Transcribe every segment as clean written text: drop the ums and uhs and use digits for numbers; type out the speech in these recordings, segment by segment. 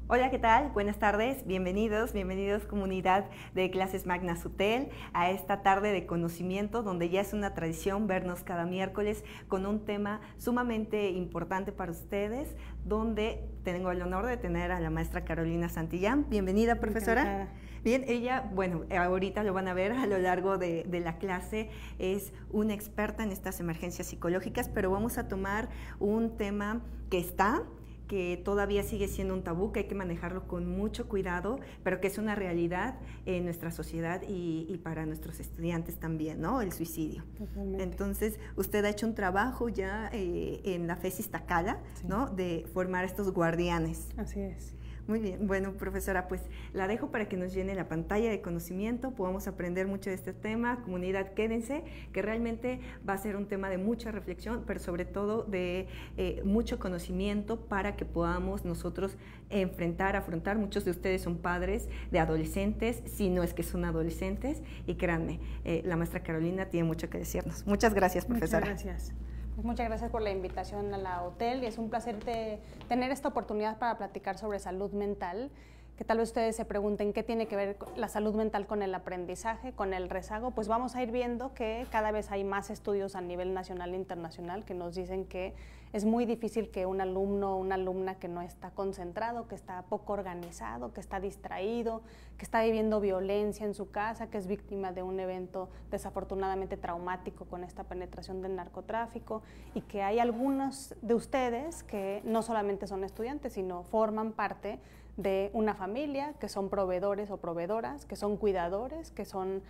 Hola, ¿qué tal? Buenas tardes, bienvenidos comunidad de Clases Magna Sutel a esta tarde de conocimiento donde ya es una tradición vernos cada miércoles con un tema sumamente importante para ustedes, donde tengo el honor de tener a la maestra Carolina Santillán. Bienvenida, profesora. Encantada. Bien, ella, bueno, ahorita lo van a ver a lo largo de la clase, es una experta en estas emergencias psicológicas, pero vamos a tomar un tema que todavía sigue siendo un tabú, que hay que manejarlo con mucho cuidado, pero que es una realidad en nuestra sociedad y para nuestros estudiantes también, ¿no? El suicidio. Totalmente. Entonces, usted ha hecho un trabajo ya en la FES Iztacala, sí, ¿no? De formar estos guardianes. Así es. Muy bien, bueno, profesora, pues la dejo para que nos llene la pantalla de conocimiento, podamos aprender mucho de este tema. Comunidad, quédense, que realmente va a ser un tema de mucha reflexión, pero sobre todo de mucho conocimiento para que podamos nosotros afrontar. Muchos de ustedes son padres de adolescentes, si no es que son adolescentes, y créanme, la maestra Carolina tiene mucho que decirnos. Muchas gracias, profesora. Muchas gracias. Pues muchas gracias por la invitación a la hotel y es un placer tener esta oportunidad para platicar sobre salud mental, que tal vez ustedes se pregunten qué tiene que ver la salud mental con el aprendizaje, con el rezago. Pues vamos a ir viendo que cada vez hay más estudios a nivel nacional e internacional que nos dicen que es muy difícil que un alumno o una alumna que no está concentrado, que está poco organizado, que está distraído, que está viviendo violencia en su casa, que es víctima de un evento desafortunadamente traumático con esta penetración del narcotráfico, y que hay algunos de ustedes que no solamente son estudiantes, sino forman parte de una familia, que son proveedores o proveedoras, que son cuidadores, que son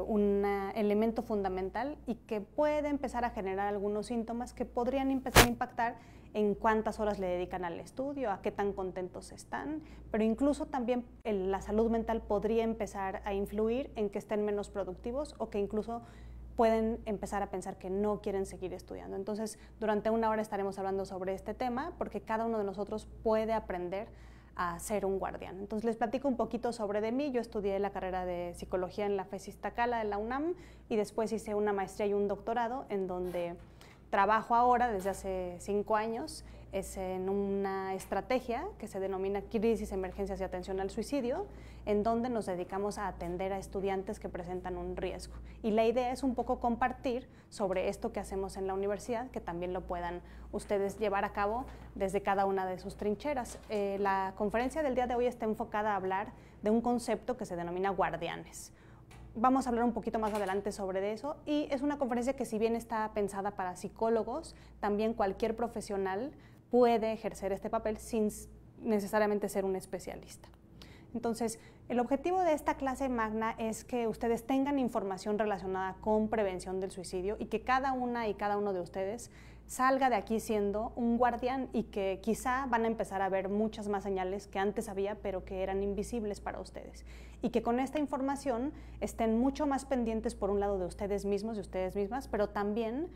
un elemento fundamental y que puede empezar a generar algunos síntomas que podrían empezar a impactar en cuántas horas le dedican al estudio, a qué tan contentos están, pero incluso también la salud mental podría empezar a influir en que estén menos productivos o que incluso pueden empezar a pensar que no quieren seguir estudiando. Entonces, durante una hora estaremos hablando sobre este tema porque cada uno de nosotros puede aprender a ser un guardián. Entonces les platico un poquito sobre de mí. Yo estudié la carrera de psicología en la FES Iztacala de la UNAM y después hice una maestría y un doctorado en donde trabajo ahora desde hace 5 años. Es en una estrategia que se denomina Crisis, Emergencias y Atención al Suicidio, en donde nos dedicamos a atender a estudiantes que presentan un riesgo. Y la idea es un poco compartir sobre esto que hacemos en la universidad, que también lo puedan ustedes llevar a cabo desde cada una de sus trincheras. La conferencia del día de hoy está enfocada a hablar de un concepto que se denomina guardianes. Vamos a hablar un poquito más adelante sobre eso y es una conferencia que si bien está pensada para psicólogos, también cualquier profesional puede ejercer este papel sin necesariamente ser un especialista. Entonces, el objetivo de esta clase magna es que ustedes tengan información relacionada con prevención del suicidio y que cada una y cada uno de ustedes salga de aquí siendo un guardián y que quizá van a empezar a ver muchas más señales que antes había, pero que eran invisibles para ustedes. Y que con esta información estén mucho más pendientes, por un lado, de ustedes mismos y ustedes mismas, pero también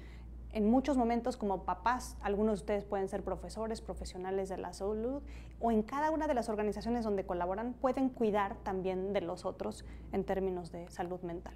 en muchos momentos como papás, algunos de ustedes pueden ser profesores, profesionales de la salud, o en cada una de las organizaciones donde colaboran pueden cuidar también de los otros en términos de salud mental.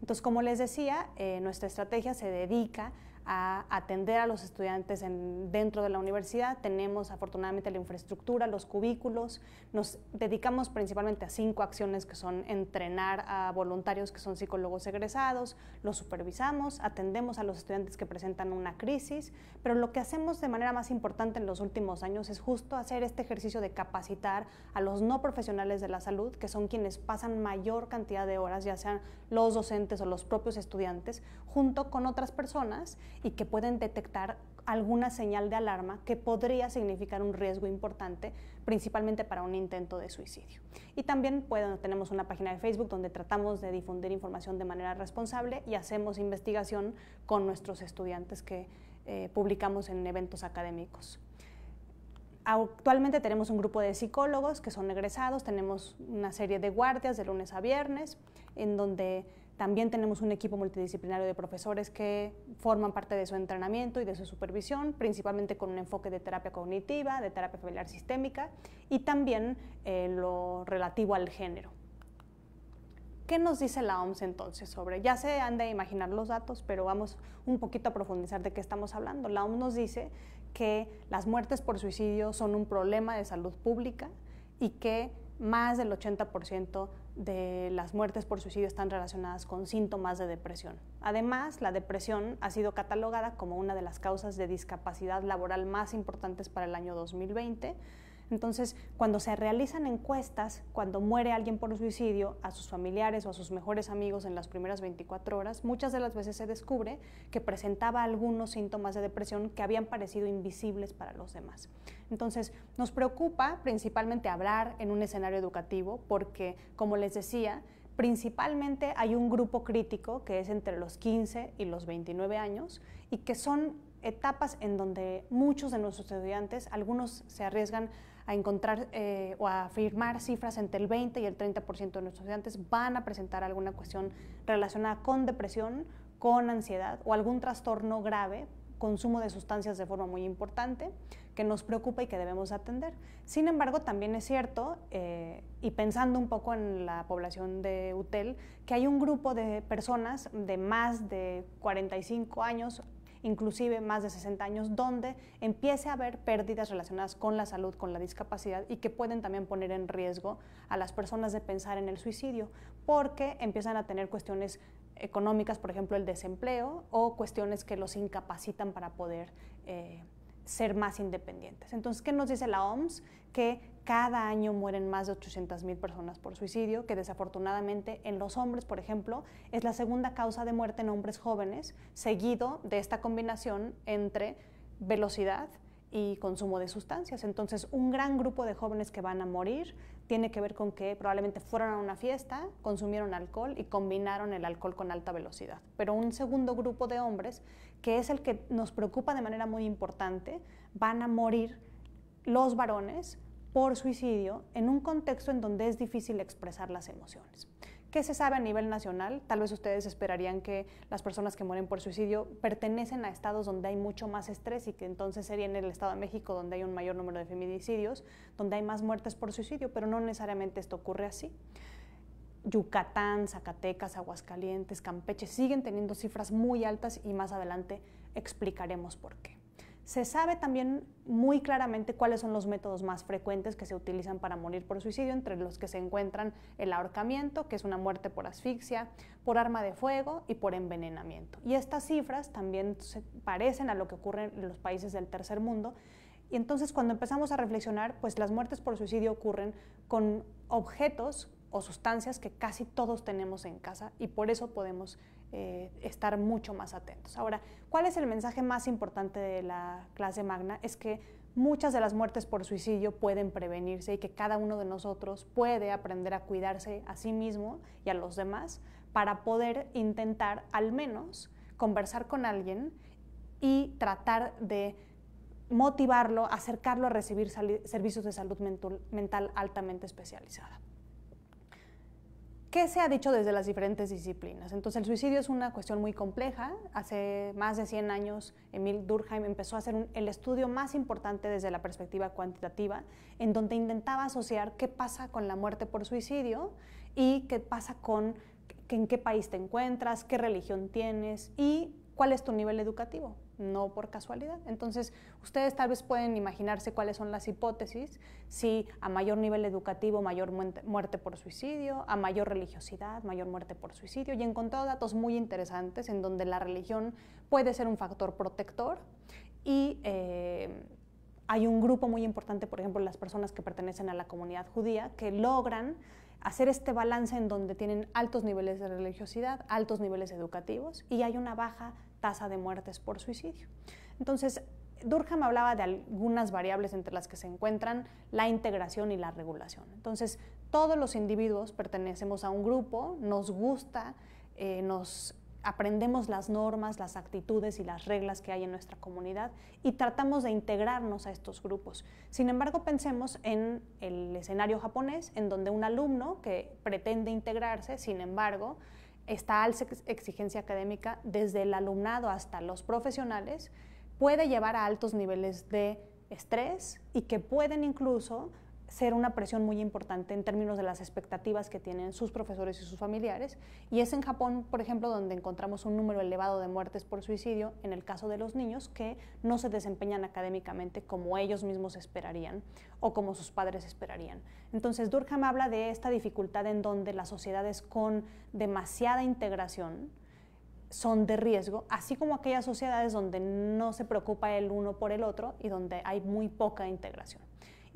Entonces, como les decía, nuestra estrategia se dedica a atender a los estudiantes dentro de la universidad. Tenemos afortunadamente la infraestructura, los cubículos. Nos dedicamos principalmente a 5 acciones que son entrenar a voluntarios que son psicólogos egresados, los supervisamos, atendemos a los estudiantes que presentan una crisis, pero lo que hacemos de manera más importante en los últimos años es justo hacer este ejercicio de capacitar a los no profesionales de la salud, que son quienes pasan mayor cantidad de horas, ya sean los docentes o los propios estudiantes, junto con otras personas y que pueden detectar alguna señal de alarma que podría significar un riesgo importante, principalmente para un intento de suicidio. Y también tenemos una página de Facebook donde tratamos de difundir información de manera responsable y hacemos investigación con nuestros estudiantes que publicamos en eventos académicos. Actualmente tenemos un grupo de psicólogos que son egresados, tenemos una serie de guardias de lunes a viernes, en donde también tenemos un equipo multidisciplinario de profesores que forman parte de su entrenamiento y de su supervisión, principalmente con un enfoque de terapia cognitiva, de terapia familiar sistémica y también lo relativo al género. ¿Qué nos dice la OMS entonces sobre? Ya se han de imaginar los datos, pero vamos un poquito a profundizar de qué estamos hablando. La OMS nos dice que las muertes por suicidio son un problema de salud pública, y que más del 80% de las muertes por suicidio están relacionadas con síntomas de depresión. Además, la depresión ha sido catalogada como una de las causas de discapacidad laboral más importantes para el año 2020. Entonces, cuando se realizan encuestas, cuando muere alguien por suicidio, a sus familiares o a sus mejores amigos en las primeras 24 horas, muchas de las veces se descubre que presentaba algunos síntomas de depresión que habían parecido invisibles para los demás. Entonces, nos preocupa principalmente hablar en un escenario educativo porque, como les decía, principalmente hay un grupo crítico que es entre los 15 y los 29 años y que son etapas en donde muchos de nuestros estudiantes, algunos se arriesgan a encontrar o a afirmar cifras entre el 20 y el 30% de nuestros estudiantes van a presentar alguna cuestión relacionada con depresión, con ansiedad o algún trastorno grave, consumo de sustancias de forma muy importante, que nos preocupa y que debemos atender. Sin embargo, también es cierto, y pensando un poco en la población de UTEL, que hay un grupo de personas de más de 45 años, inclusive más de 60 años, donde empiece a haber pérdidas relacionadas con la salud, con la discapacidad y que pueden también poner en riesgo a las personas de pensar en el suicidio, porque empiezan a tener cuestiones económicas, por ejemplo, el desempleo, o cuestiones que los incapacitan para poder ser más independientes. Entonces, ¿qué nos dice la OMS? Que cada año mueren más de 800,000 personas por suicidio, que desafortunadamente en los hombres, por ejemplo, es la segunda causa de muerte en hombres jóvenes, seguido de esta combinación entre velocidad y consumo de sustancias. Entonces, un gran grupo de jóvenes que van a morir tiene que ver con que probablemente fueron a una fiesta, consumieron alcohol y combinaron el alcohol con alta velocidad. Pero un segundo grupo de hombres, que es el que nos preocupa de manera muy importante, van a morir los varones por suicidio en un contexto en donde es difícil expresar las emociones. ¿Qué se sabe a nivel nacional? Tal vez ustedes esperarían que las personas que mueren por suicidio pertenecen a estados donde hay mucho más estrés y que entonces sería en el Estado de México donde hay un mayor número de feminicidios, donde hay más muertes por suicidio, pero no necesariamente esto ocurre así. Yucatán, Zacatecas, Aguascalientes, Campeche siguen teniendo cifras muy altas y más adelante explicaremos por qué. Se sabe también muy claramente cuáles son los métodos más frecuentes que se utilizan para morir por suicidio, entre los que se encuentran el ahorcamiento, que es una muerte por asfixia, por arma de fuego y por envenenamiento. Y estas cifras también se parecen a lo que ocurre en los países del tercer mundo. Y entonces cuando empezamos a reflexionar, pues las muertes por suicidio ocurren con objetos o sustancias que casi todos tenemos en casa y por eso podemos estar mucho más atentos. Ahora, ¿cuál es el mensaje más importante de la clase magna? Es que muchas de las muertes por suicidio pueden prevenirse y que cada uno de nosotros puede aprender a cuidarse a sí mismo y a los demás para poder intentar al menos conversar con alguien y tratar de motivarlo, acercarlo a recibir servicios de salud mental altamente especializada. ¿Qué se ha dicho desde las diferentes disciplinas? Entonces, el suicidio es una cuestión muy compleja. Hace más de 100 años, Emil Durkheim empezó a hacer el estudio más importante desde la perspectiva cuantitativa, en donde intentaba asociar qué pasa con la muerte por suicidio y qué pasa con en qué país te encuentras, qué religión tienes y cuál es tu nivel educativo, no por casualidad. Entonces, ustedes tal vez pueden imaginarse cuáles son las hipótesis, si a mayor nivel educativo, mayor muerte por suicidio, a mayor religiosidad, mayor muerte por suicidio, y encontró datos muy interesantes en donde la religión puede ser un factor protector y hay un grupo muy importante, por ejemplo, las personas que pertenecen a la comunidad judía, que logran hacer este balance en donde tienen altos niveles de religiosidad, altos niveles educativos y hay una baja tasa de muertes por suicidio. Entonces, Durkheim hablaba de algunas variables entre las que se encuentran la integración y la regulación. Entonces, todos los individuos pertenecemos a un grupo, nos gusta, nos aprendemos las normas, las actitudes y las reglas que hay en nuestra comunidad y tratamos de integrarnos a estos grupos. Sin embargo, pensemos en el escenario japonés, en donde un alumno que pretende integrarse, sin embargo, esta alta exigencia académica desde el alumnado hasta los profesionales puede llevar a altos niveles de estrés y que pueden incluso ser una presión muy importante en términos de las expectativas que tienen sus profesores y sus familiares. Y es en Japón, por ejemplo, donde encontramos un número elevado de muertes por suicidio en el caso de los niños que no se desempeñan académicamente como ellos mismos esperarían o como sus padres esperarían. Entonces, Durkheim habla de esta dificultad en donde las sociedades con demasiada integración son de riesgo, así como aquellas sociedades donde no se preocupa el uno por el otro y donde hay muy poca integración.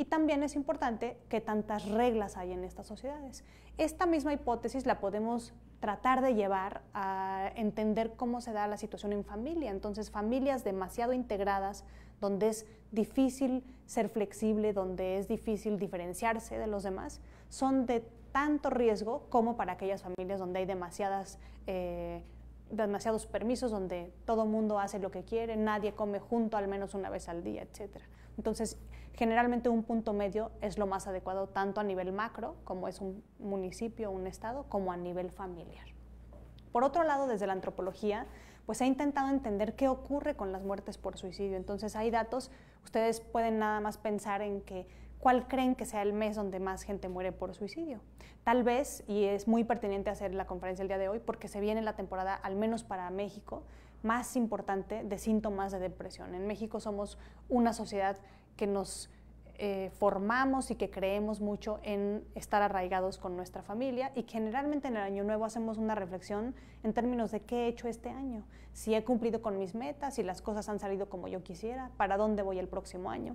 Y también es importante qué tantas reglas hay en estas sociedades. Esta misma hipótesis la podemos tratar de llevar a entender cómo se da la situación en familia. Entonces, familias demasiado integradas, donde es difícil ser flexible, donde es difícil diferenciarse de los demás, son de tanto riesgo como para aquellas familias donde hay demasiados permisos, donde todo mundo hace lo que quiere, nadie come junto al menos una vez al día, etc. Entonces, generalmente un punto medio es lo más adecuado tanto a nivel macro, como es un municipio, un estado, como a nivel familiar. Por otro lado, desde la antropología, pues se ha intentado entender qué ocurre con las muertes por suicidio. Entonces hay datos, ustedes pueden nada más pensar en cuál creen que sea el mes donde más gente muere por suicidio. Tal vez, y es muy pertinente hacer la conferencia el día de hoy, porque se viene la temporada, al menos para México, más importante de síntomas de depresión. En México somos una sociedad que nos formamos y que creemos mucho en estar arraigados con nuestra familia, y generalmente en el año nuevo hacemos una reflexión en términos de qué he hecho este año, si he cumplido con mis metas, si las cosas han salido como yo quisiera, para dónde voy el próximo año.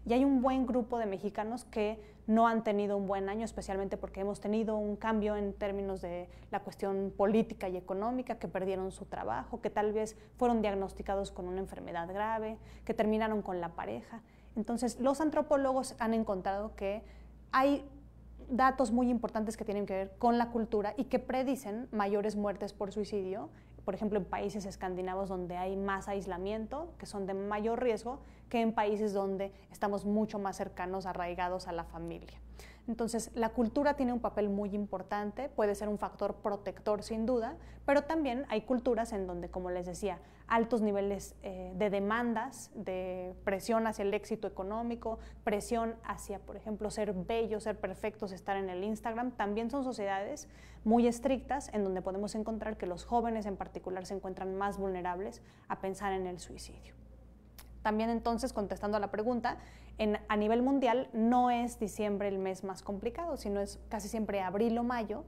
Y hay un buen grupo de mexicanos que no han tenido un buen año, especialmente porque hemos tenido un cambio en términos de la cuestión política y económica, que perdieron su trabajo, que tal vez fueron diagnosticados con una enfermedad grave, que terminaron con la pareja. Entonces, los antropólogos han encontrado que hay datos muy importantes que tienen que ver con la cultura y que predicen mayores muertes por suicidio, por ejemplo, en países escandinavos donde hay más aislamiento, que son de mayor riesgo, que en países donde estamos mucho más cercanos, arraigados a la familia. Entonces, la cultura tiene un papel muy importante, puede ser un factor protector sin duda, pero también hay culturas en donde, como les decía, altos niveles de demandas, de presión hacia el éxito económico, presión hacia, por ejemplo, ser bellos, ser perfectos, estar en el Instagram, también son sociedades muy estrictas en donde podemos encontrar que los jóvenes en particular se encuentran más vulnerables a pensar en el suicidio. También entonces, contestando a la pregunta, a nivel mundial no es diciembre el mes más complicado, sino es casi siempre abril o mayo,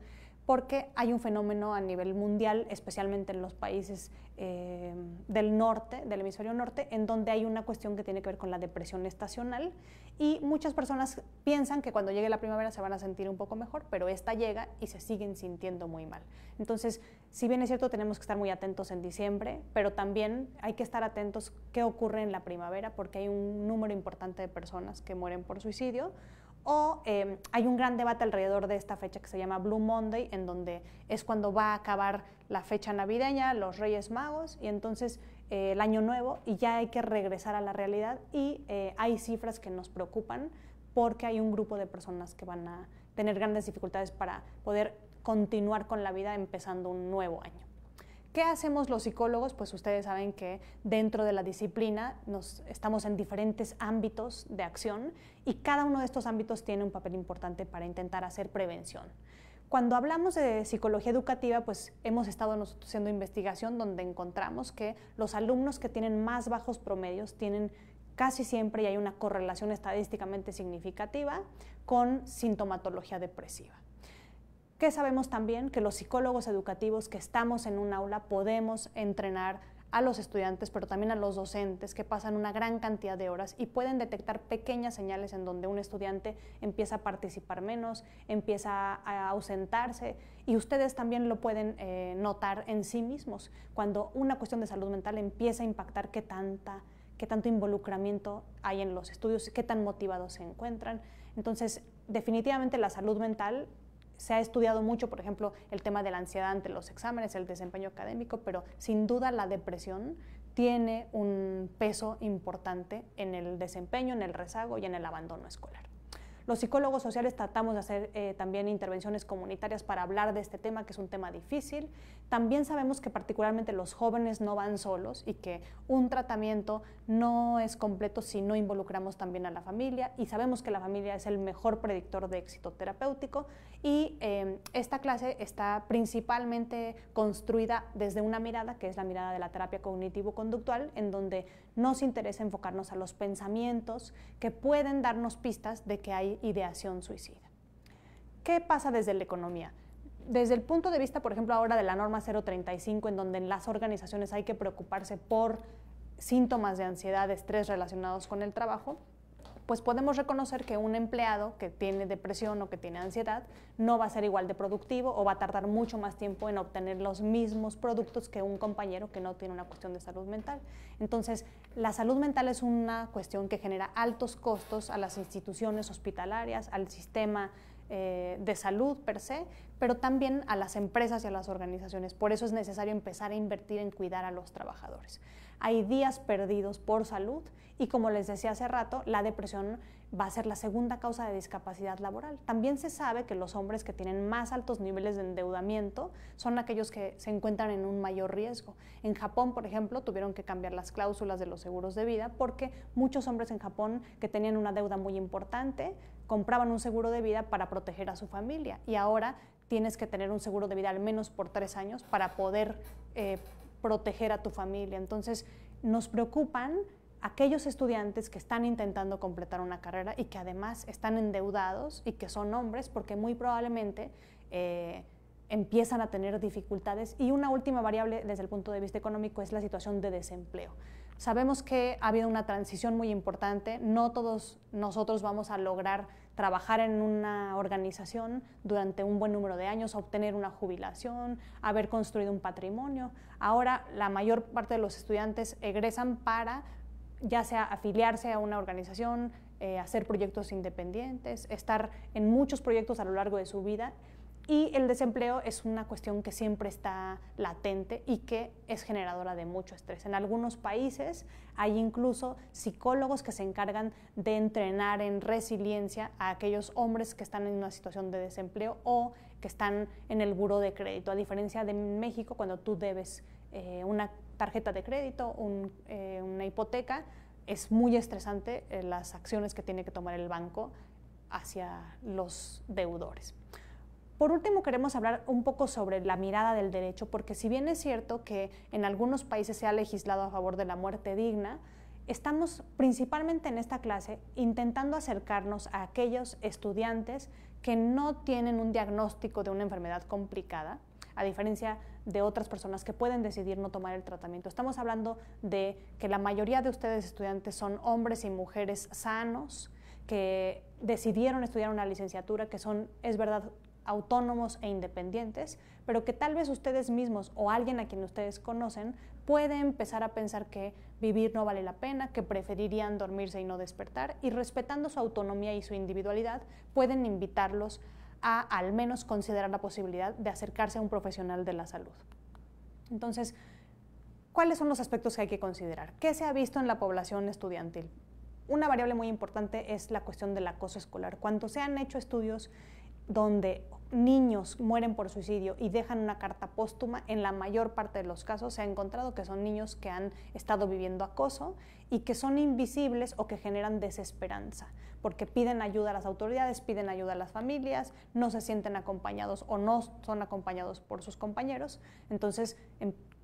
porque hay un fenómeno a nivel mundial, especialmente en los países del norte, del hemisferio norte, en donde hay una cuestión que tiene que ver con la depresión estacional, y muchas personas piensan que cuando llegue la primavera se van a sentir un poco mejor, pero esta llega y se siguen sintiendo muy mal. Entonces, si bien es cierto, tenemos que estar muy atentos en diciembre, pero también hay que estar atentos qué ocurre en la primavera, porque hay un número importante de personas que mueren por suicidio. O hay un gran debate alrededor de esta fecha que se llama Blue Monday, en donde es cuando va a acabar la fecha navideña, los Reyes Magos, y entonces el Año Nuevo, y ya hay que regresar a la realidad, y hay cifras que nos preocupan porque hay un grupo de personas que van a tener grandes dificultades para poder continuar con la vida empezando un nuevo año. ¿Qué hacemos los psicólogos? Pues ustedes saben que dentro de la disciplina estamos en diferentes ámbitos de acción, y cada uno de estos ámbitos tiene un papel importante para intentar hacer prevención. Cuando hablamos de psicología educativa, pues hemos estado nosotros haciendo investigación donde encontramos que los alumnos que tienen más bajos promedios tienen casi siempre, y hay una correlación estadísticamente significativa, con sintomatología depresiva. ¿Qué sabemos también? Que los psicólogos educativos que estamos en un aula podemos entrenar a los estudiantes, pero también a los docentes, que pasan una gran cantidad de horas y pueden detectar pequeñas señales en donde un estudiante empieza a participar menos, empieza a ausentarse, y ustedes también lo pueden notar en sí mismos. Cuando una cuestión de salud mental empieza a impactar qué tanto involucramiento hay en los estudios, qué tan motivados se encuentran. Entonces, definitivamente la salud mental se ha estudiado mucho, por ejemplo, el tema de la ansiedad ante los exámenes, el desempeño académico, pero sin duda la depresión tiene un peso importante en el desempeño, en el rezago y en el abandono escolar. Los psicólogos sociales tratamos de hacer también intervenciones comunitarias para hablar de este tema, que es un tema difícil. También sabemos que particularmente los jóvenes no van solos y que un tratamiento no es completo si no involucramos también a la familia, y sabemos que la familia es el mejor predictor de éxito terapéutico, y esta clase está principalmente construida desde una mirada que es la mirada de la terapia cognitivo-conductual, en donde nos interesa enfocarnos a los pensamientos que pueden darnos pistas de que hay ideación suicida. ¿Qué pasa desde la economía? Desde el punto de vista, por ejemplo, ahora de la norma 035, en donde en las organizaciones hay que preocuparse por síntomas de ansiedad, estrés relacionados con el trabajo, pues podemos reconocer que un empleado que tiene depresión o que tiene ansiedad no va a ser igual de productivo o va a tardar mucho más tiempo en obtener los mismos productos que un compañero que no tiene una cuestión de salud mental. Entonces, la salud mental es una cuestión que genera altos costos a las instituciones hospitalarias, al sistema de salud per se, pero también a las empresas y a las organizaciones. Por eso es necesario empezar a invertir en cuidar a los trabajadores. Hay días perdidos por salud y, como les decía hace rato, la depresión va a ser la segunda causa de discapacidad laboral. También se sabe que los hombres que tienen más altos niveles de endeudamiento son aquellos que se encuentran en un mayor riesgo. En Japón, por ejemplo, tuvieron que cambiar las cláusulas de los seguros de vida porque muchos hombres en Japón que tenían una deuda muy importante compraban un seguro de vida para proteger a su familia, y ahora tienes que tener un seguro de vida al menos por 3 años para poder proteger a tu familia. Entonces, nos preocupan aquellos estudiantes que están intentando completar una carrera y que además están endeudados y que son hombres, porque muy probablemente empiezan a tener dificultades. Y una última variable desde el punto de vista económico es la situación de desempleo. Sabemos que ha habido una transición muy importante, no todos nosotros vamos a lograr trabajar en una organización durante un buen número de años, obtener una jubilación, haber construido un patrimonio. Ahora la mayor parte de los estudiantes egresan para ya sea afiliarse a una organización, hacer proyectos independientes, estar en muchos proyectos a lo largo de su vida. Y el desempleo es una cuestión que siempre está latente y que es generadora de mucho estrés. En algunos países hay incluso psicólogos que se encargan de entrenar en resiliencia a aquellos hombres que están en una situación de desempleo o que están en el buró de crédito, a diferencia de México, cuando tú debes una tarjeta de crédito, una hipoteca, es muy estresante las acciones que tiene que tomar el banco hacia los deudores. Por último, queremos hablar un poco sobre la mirada del derecho, porque si bien es cierto que en algunos países se ha legislado a favor de la muerte digna, estamos principalmente en esta clase intentando acercarnos a aquellos estudiantes que no tienen un diagnóstico de una enfermedad complicada, a diferencia de otras personas que pueden decidir no tomar el tratamiento. Estamos hablando de que la mayoría de ustedes estudiantes son hombres y mujeres sanos, que decidieron estudiar una licenciatura, que son, es verdad, autónomos e independientes, pero que tal vez ustedes mismos o alguien a quien ustedes conocen puede empezar a pensar que vivir no vale la pena, que preferirían dormirse y no despertar, y respetando su autonomía y su individualidad pueden invitarlos a al menos considerar la posibilidad de acercarse a un profesional de la salud. Entonces, ¿cuáles son los aspectos que hay que considerar? ¿Qué se ha visto en la población estudiantil? Una variable muy importante es la cuestión del acoso escolar. Cuando se han hecho estudios donde niños mueren por suicidio y dejan una carta póstuma, en la mayor parte de los casos se ha encontrado que son niños que han estado viviendo acoso y que son invisibles o que generan desesperanza, porque piden ayuda a las autoridades, piden ayuda a las familias, no se sienten acompañados o no son acompañados por sus compañeros. Entonces,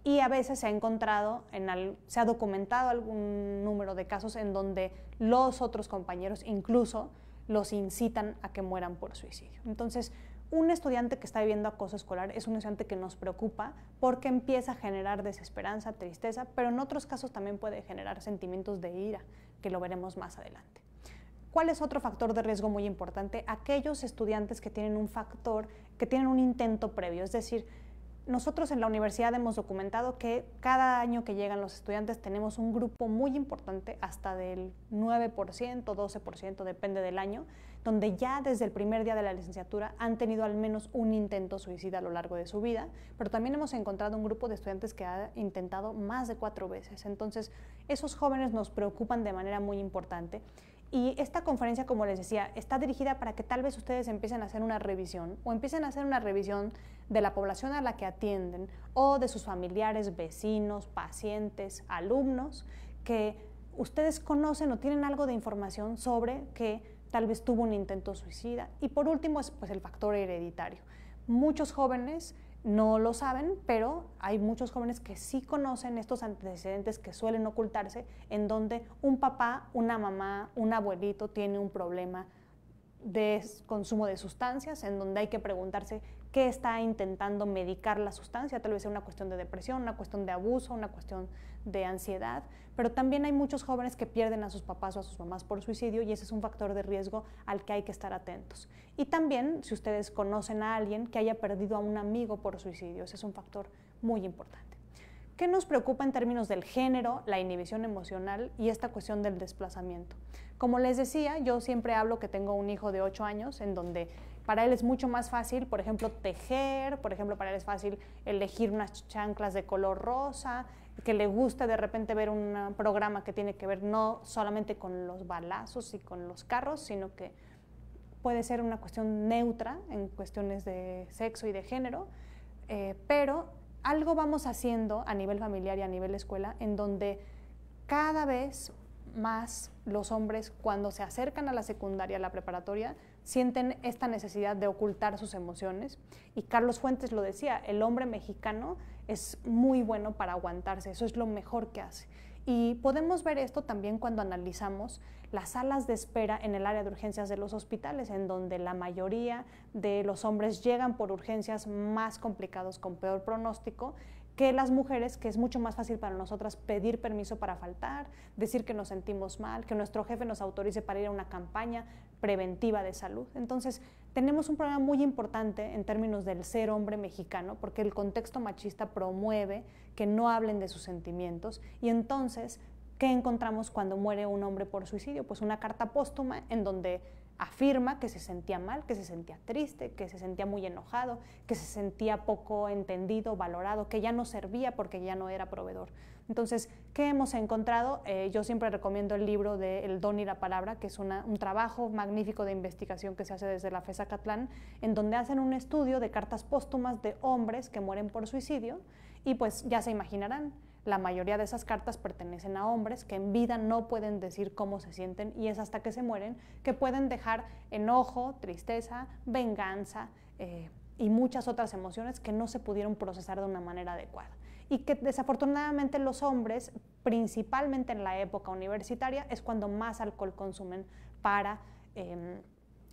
y a veces se ha encontrado, se ha documentado algún número de casos en donde los otros compañeros incluso los incitan a que mueran por suicidio. Entonces, un estudiante que está viviendo acoso escolar es un estudiante que nos preocupa porque empieza a generar desesperanza, tristeza, pero en otros casos también puede generar sentimientos de ira, que lo veremos más adelante. ¿Cuál es otro factor de riesgo muy importante? Aquellos estudiantes que tienen un intento previo, es decir, nosotros en la universidad hemos documentado que cada año que llegan los estudiantes tenemos un grupo muy importante, hasta del 9%, 12%, depende del año, donde ya desde el primer día de la licenciatura han tenido al menos un intento suicida a lo largo de su vida, pero también hemos encontrado un grupo de estudiantes que ha intentado más de 4 veces. Entonces, esos jóvenes nos preocupan de manera muy importante Y esta conferencia, como les decía, está dirigida para que tal vez ustedes empiecen a hacer una revisión o empiecen a hacer una revisión de la población a la que atienden o de sus familiares, vecinos, pacientes, alumnos, que ustedes conocen o tienen algo de información sobre que tal vez tuvo un intento suicida. Y por último es pues, el factor hereditario. Muchos jóvenes no lo saben, pero hay muchos jóvenes que sí conocen estos antecedentes que suelen ocultarse, en donde un papá, una mamá, un abuelito tiene un problema de consumo de sustancias, en donde hay que preguntarse qué está intentando medicar la sustancia, tal vez sea una cuestión de depresión, una cuestión de abuso, una cuestión de ansiedad, pero también hay muchos jóvenes que pierden a sus papás o a sus mamás por suicidio y ese es un factor de riesgo al que hay que estar atentos. Y también, si ustedes conocen a alguien que haya perdido a un amigo por suicidio, ese es un factor muy importante. ¿Qué nos preocupa en términos del género, la inhibición emocional y esta cuestión del desplazamiento? Como les decía, yo siempre hablo que tengo un hijo de 8 años en donde para él es mucho más fácil, por ejemplo, tejer, por ejemplo, para él es fácil elegir unas chanclas de color rosa, que le gusta de repente ver un programa que tiene que ver no solamente con los balazos y con los carros, sino que puede ser una cuestión neutra en cuestiones de sexo y de género, pero algo vamos haciendo a nivel familiar y a nivel escuela en donde cada vez más los hombres cuando se acercan a la secundaria, a la preparatoria, sienten esta necesidad de ocultar sus emociones. Y Carlos Fuentes lo decía, el hombre mexicano es muy bueno para aguantarse, eso es lo mejor que hace. Y podemos ver esto también cuando analizamos las salas de espera en el área de urgencias de los hospitales, en donde la mayoría de los hombres llegan por urgencias más complicados, con peor pronóstico, que las mujeres, que es mucho más fácil para nosotras pedir permiso para faltar, decir que nos sentimos mal, que nuestro jefe nos autorice para ir a una campaña preventiva de salud. Entonces, tenemos un problema muy importante en términos del ser hombre mexicano, porque el contexto machista promueve que no hablen de sus sentimientos y entonces, ¿qué encontramos cuando muere un hombre por suicidio? Pues una carta póstuma en donde afirma que se sentía mal, que se sentía triste, que se sentía muy enojado, que se sentía poco entendido, valorado, que ya no servía porque ya no era proveedor. Entonces, ¿qué hemos encontrado? Yo siempre recomiendo el libro de El don y la palabra, que es un trabajo magnífico de investigación que se hace desde la FES Acatlán, en donde hacen un estudio de cartas póstumas de hombres que mueren por suicidio y pues ya se imaginarán, la mayoría de esas cartas pertenecen a hombres que en vida no pueden decir cómo se sienten y es hasta que se mueren que pueden dejar enojo, tristeza, venganza y muchas otras emociones que no se pudieron procesar de una manera adecuada. Y que desafortunadamente los hombres, principalmente en la época universitaria, es cuando más alcohol consumen para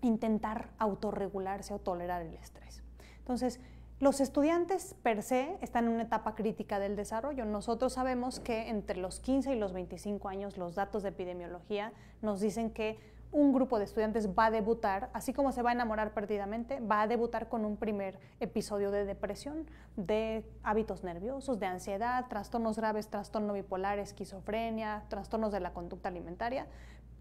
intentar autorregularse o tolerar el estrés. Entonces, los estudiantes per se están en una etapa crítica del desarrollo. Nosotros sabemos que entre los 15 y los 25 años los datos de epidemiología nos dicen que un grupo de estudiantes va a debutar, así como se va a enamorar perdidamente, va a debutar con un primer episodio de depresión, de hábitos nerviosos, de ansiedad, trastornos graves, trastorno bipolar, esquizofrenia, trastornos de la conducta alimentaria.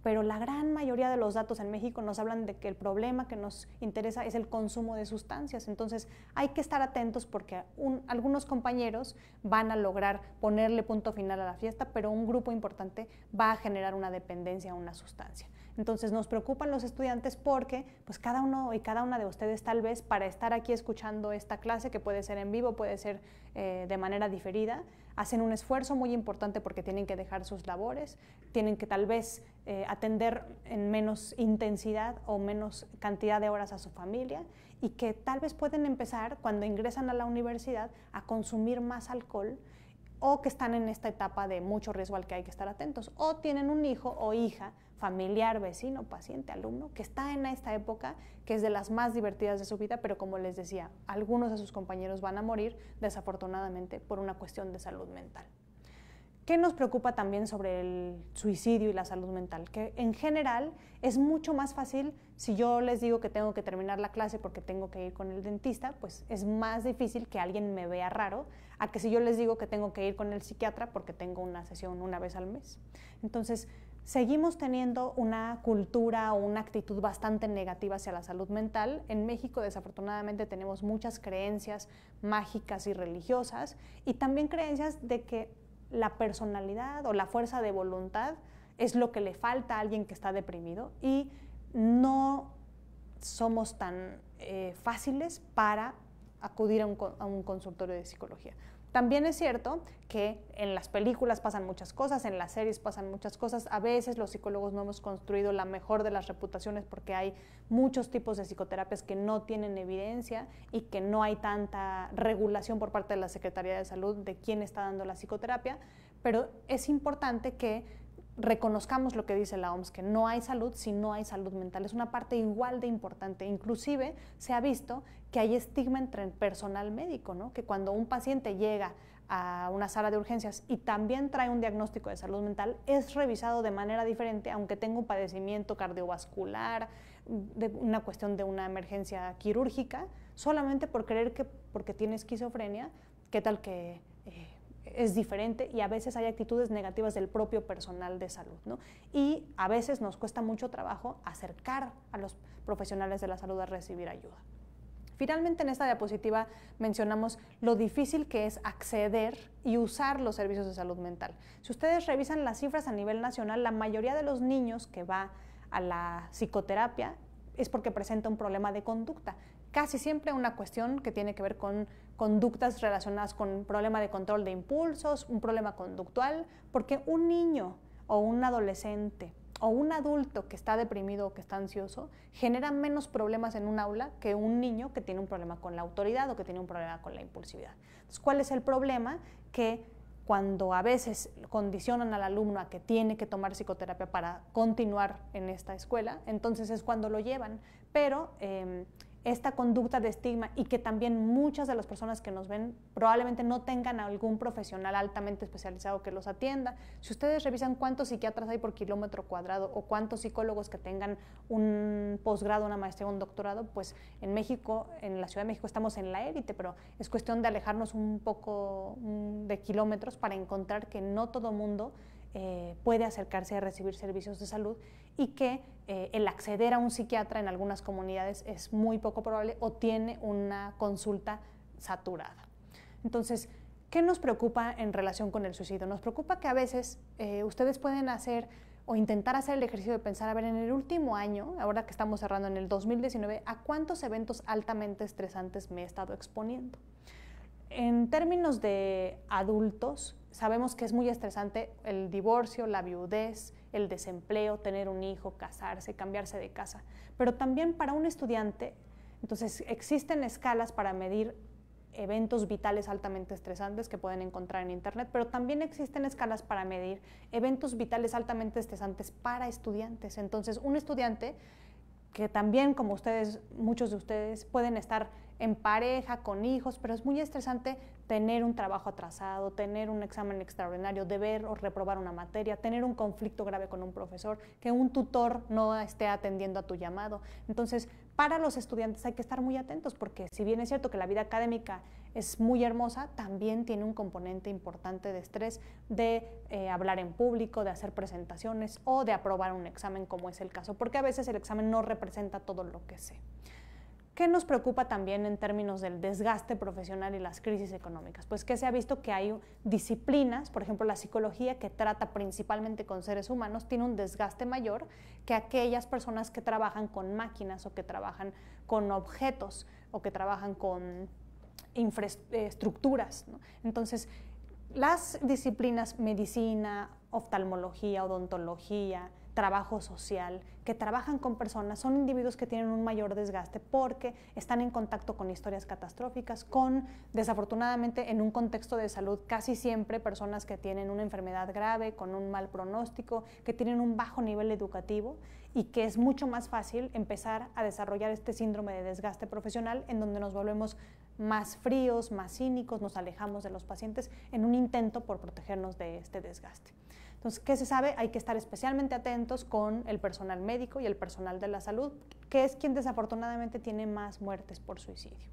Pero la gran mayoría de los datos en México nos hablan de que el problema que nos interesa es el consumo de sustancias. Entonces hay que estar atentos porque algunos compañeros van a lograr ponerle punto final a la fiesta, pero un grupo importante va a generar una dependencia a una sustancia. Entonces nos preocupan los estudiantes porque pues cada uno y cada una de ustedes tal vez para estar aquí escuchando esta clase, que puede ser en vivo, puede ser de manera diferida, hacen un esfuerzo muy importante porque tienen que dejar sus labores, tienen que tal vez atender en menos intensidad o menos cantidad de horas a su familia y que tal vez pueden empezar cuando ingresan a la universidad a consumir más alcohol o que están en esta etapa de mucho riesgo al que hay que estar atentos o tienen un hijo o hija, familiar, vecino, paciente, alumno, que está en esta época que es de las más divertidas de su vida, pero como les decía, algunos de sus compañeros van a morir desafortunadamente por una cuestión de salud mental. ¿Qué nos preocupa también sobre el suicidio y la salud mental? Que en general es mucho más fácil, si yo les digo que tengo que terminar la clase porque tengo que ir con el dentista, pues es más difícil que alguien me vea raro, a que si yo les digo que tengo que ir con el psiquiatra porque tengo una sesión una vez al mes. Entonces, seguimos teniendo una cultura o una actitud bastante negativa hacia la salud mental. En México, desafortunadamente, tenemos muchas creencias mágicas y religiosas y también creencias de que la personalidad o la fuerza de voluntad es lo que le falta a alguien que está deprimido y no somos tan fáciles para acudir a un consultorio de psicología. También es cierto que en las películas pasan muchas cosas, en las series pasan muchas cosas. A veces los psicólogos no hemos construido la mejor de las reputaciones porque hay muchos tipos de psicoterapias que no tienen evidencia y que no hay tanta regulación por parte de la Secretaría de Salud de quién está dando la psicoterapia, pero es importante que reconozcamos lo que dice la OMS, que no hay salud si no hay salud mental. Es una parte igual de importante. Inclusive se ha visto que hay estigma entre el personal médico, ¿no? Que cuando un paciente llega a una sala de urgencias y también trae un diagnóstico de salud mental, es revisado de manera diferente, aunque tenga un padecimiento cardiovascular, de una cuestión de una emergencia quirúrgica, solamente por creer que porque tiene esquizofrenia, ¿qué tal que es diferente? Y a veces hay actitudes negativas del propio personal de salud, ¿no? Y a veces nos cuesta mucho trabajo acercar a los profesionales de la salud a recibir ayuda. Finalmente, en esta diapositiva mencionamos lo difícil que es acceder y usar los servicios de salud mental. Si ustedes revisan las cifras a nivel nacional, la mayoría de los niños que va a la psicoterapia es porque presenta un problema de conducta. Casi siempre una cuestión que tiene que ver con conductas relacionadas con un problema de control de impulsos, un problema conductual, porque un niño o un adolescente o un adulto que está deprimido o que está ansioso genera menos problemas en un aula que un niño que tiene un problema con la autoridad o que tiene un problema con la impulsividad. Entonces, ¿cuál es el problema? Que cuando a veces condicionan al alumno a que tiene que tomar psicoterapia para continuar en esta escuela, entonces es cuando lo llevan, pero esta conducta de estigma y que también muchas de las personas que nos ven probablemente no tengan algún profesional altamente especializado que los atienda. Si ustedes revisan cuántos psiquiatras hay por kilómetro cuadrado o cuántos psicólogos que tengan un posgrado, una maestría o un doctorado, pues en México, en la Ciudad de México estamos en la élite, pero es cuestión de alejarnos un poco de kilómetros para encontrar que no todo mundo puede acercarse a recibir servicios de salud y que el acceder a un psiquiatra en algunas comunidades es muy poco probable o tiene una consulta saturada. Entonces, ¿qué nos preocupa en relación con el suicidio? Nos preocupa que a veces ustedes pueden hacer o intentar hacer el ejercicio de pensar, a ver, en el último año, ahora que estamos cerrando en el 2019, ¿a cuántos eventos altamente estresantes me he estado exponiendo? En términos de adultos, sabemos que es muy estresante el divorcio, la viudez, el desempleo, tener un hijo, casarse, cambiarse de casa. Pero también para un estudiante, entonces existen escalas para medir eventos vitales altamente estresantes que pueden encontrar en internet, pero también existen escalas para medir eventos vitales altamente estresantes para estudiantes. Entonces, un estudiante que también, como ustedes, muchos de ustedes pueden estar en pareja, con hijos, pero es muy estresante tener un trabajo atrasado, tener un examen extraordinario, deber o reprobar una materia, tener un conflicto grave con un profesor, que un tutor no esté atendiendo a tu llamado. Entonces, para los estudiantes hay que estar muy atentos porque si bien es cierto que la vida académica es muy hermosa, también tiene un componente importante de estrés de hablar en público, de hacer presentaciones o de aprobar un examen como es el caso, porque a veces el examen no representa todo lo que sé. ¿Qué nos preocupa también en términos del desgaste profesional y las crisis económicas? Pues que se ha visto que hay disciplinas, por ejemplo la psicología, que trata principalmente con seres humanos, tiene un desgaste mayor que aquellas personas que trabajan con máquinas o que trabajan con objetos o que trabajan con infraestructuras, ¿no? Entonces, las disciplinas medicina, oftalmología, odontología, trabajo social, que trabajan con personas, son individuos que tienen un mayor desgaste porque están en contacto con historias catastróficas, con, desafortunadamente, en un contexto de salud, casi siempre personas que tienen una enfermedad grave, con un mal pronóstico, que tienen un bajo nivel educativo y que es mucho más fácil empezar a desarrollar este síndrome de desgaste profesional en donde nos volvemos más fríos, más cínicos, nos alejamos de los pacientes en un intento por protegernos de este desgaste. Entonces, ¿qué se sabe? Hay que estar especialmente atentos con el personal médico y el personal de la salud, que es quien desafortunadamente tiene más muertes por suicidio.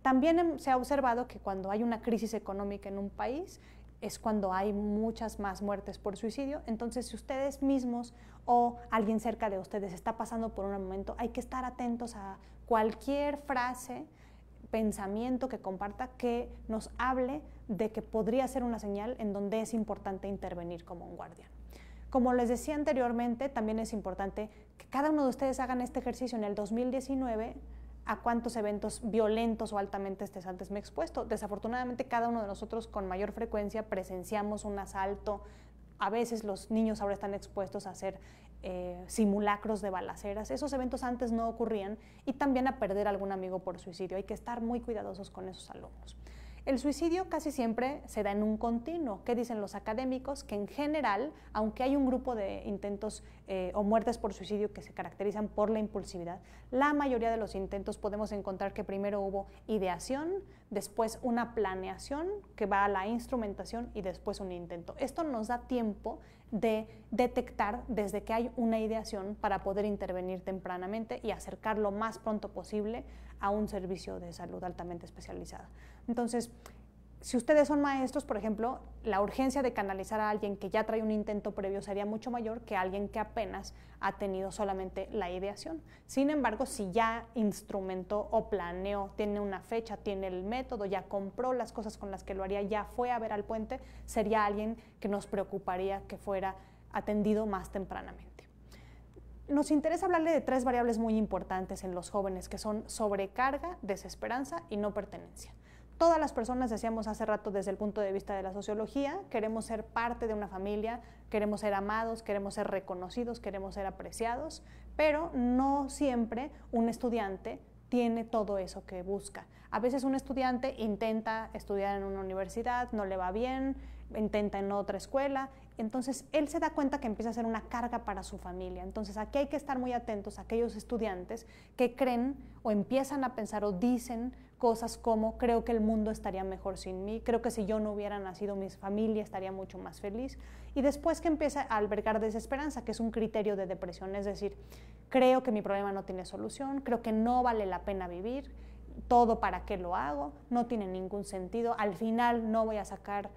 También se ha observado que cuando hay una crisis económica en un país, es cuando hay muchas más muertes por suicidio. Entonces, si ustedes mismos o alguien cerca de ustedes está pasando por un momento, hay que estar atentos a cualquier frase, pensamiento que comparta que nos hable de que podría ser una señal en donde es importante intervenir como un guardián. Como les decía anteriormente, también es importante que cada uno de ustedes hagan este ejercicio en el 2019, a cuántos eventos violentos o altamente estresantes me he expuesto. Desafortunadamente, cada uno de nosotros con mayor frecuencia presenciamos un asalto. A veces los niños ahora están expuestos a hacer simulacros de balaceras. Esos eventos antes no ocurrían, y también a perder a algún amigo por suicidio. Hay que estar muy cuidadosos con esos alumnos. El suicidio casi siempre se da en un continuo. ¿Qué dicen los académicos? Que en general, aunque hay un grupo de intentos o muertes por suicidio que se caracterizan por la impulsividad, la mayoría de los intentos podemos encontrar que primero hubo ideación, después una planeación que va a la instrumentación y después un intento. Esto nos da tiempo de detectar desde que hay una ideación para poder intervenir tempranamente y acercar lo más pronto posible a un servicio de salud altamente especializado. Entonces, si ustedes son maestros, por ejemplo, la urgencia de canalizar a alguien que ya trae un intento previo sería mucho mayor que alguien que apenas ha tenido solamente la ideación. Sin embargo, si ya instrumentó o planeó, tiene una fecha, tiene el método, ya compró las cosas con las que lo haría, ya fue a ver al puente, sería alguien que nos preocuparía que fuera atendido más tempranamente. Nos interesa hablarle de 3 variables muy importantes en los jóvenes, que son sobrecarga, desesperanza y no pertenencia. Todas las personas, decíamos hace rato desde el punto de vista de la sociología, queremos ser parte de una familia, queremos ser amados, queremos ser reconocidos, queremos ser apreciados, pero no siempre un estudiante tiene todo eso que busca. A veces un estudiante intenta estudiar en una universidad, no le va bien, intenta en otra escuela, entonces él se da cuenta que empieza a ser una carga para su familia. Entonces aquí hay que estar muy atentos a aquellos estudiantes que creen o empiezan a pensar o dicen cosas como: creo que el mundo estaría mejor sin mí, creo que si yo no hubiera nacido mi familia estaría mucho más feliz, y después que empieza a albergar desesperanza, que es un criterio de depresión, es decir, creo que mi problema no tiene solución, creo que no vale la pena vivir, todo para qué lo hago, no tiene ningún sentido, al final no voy a sacar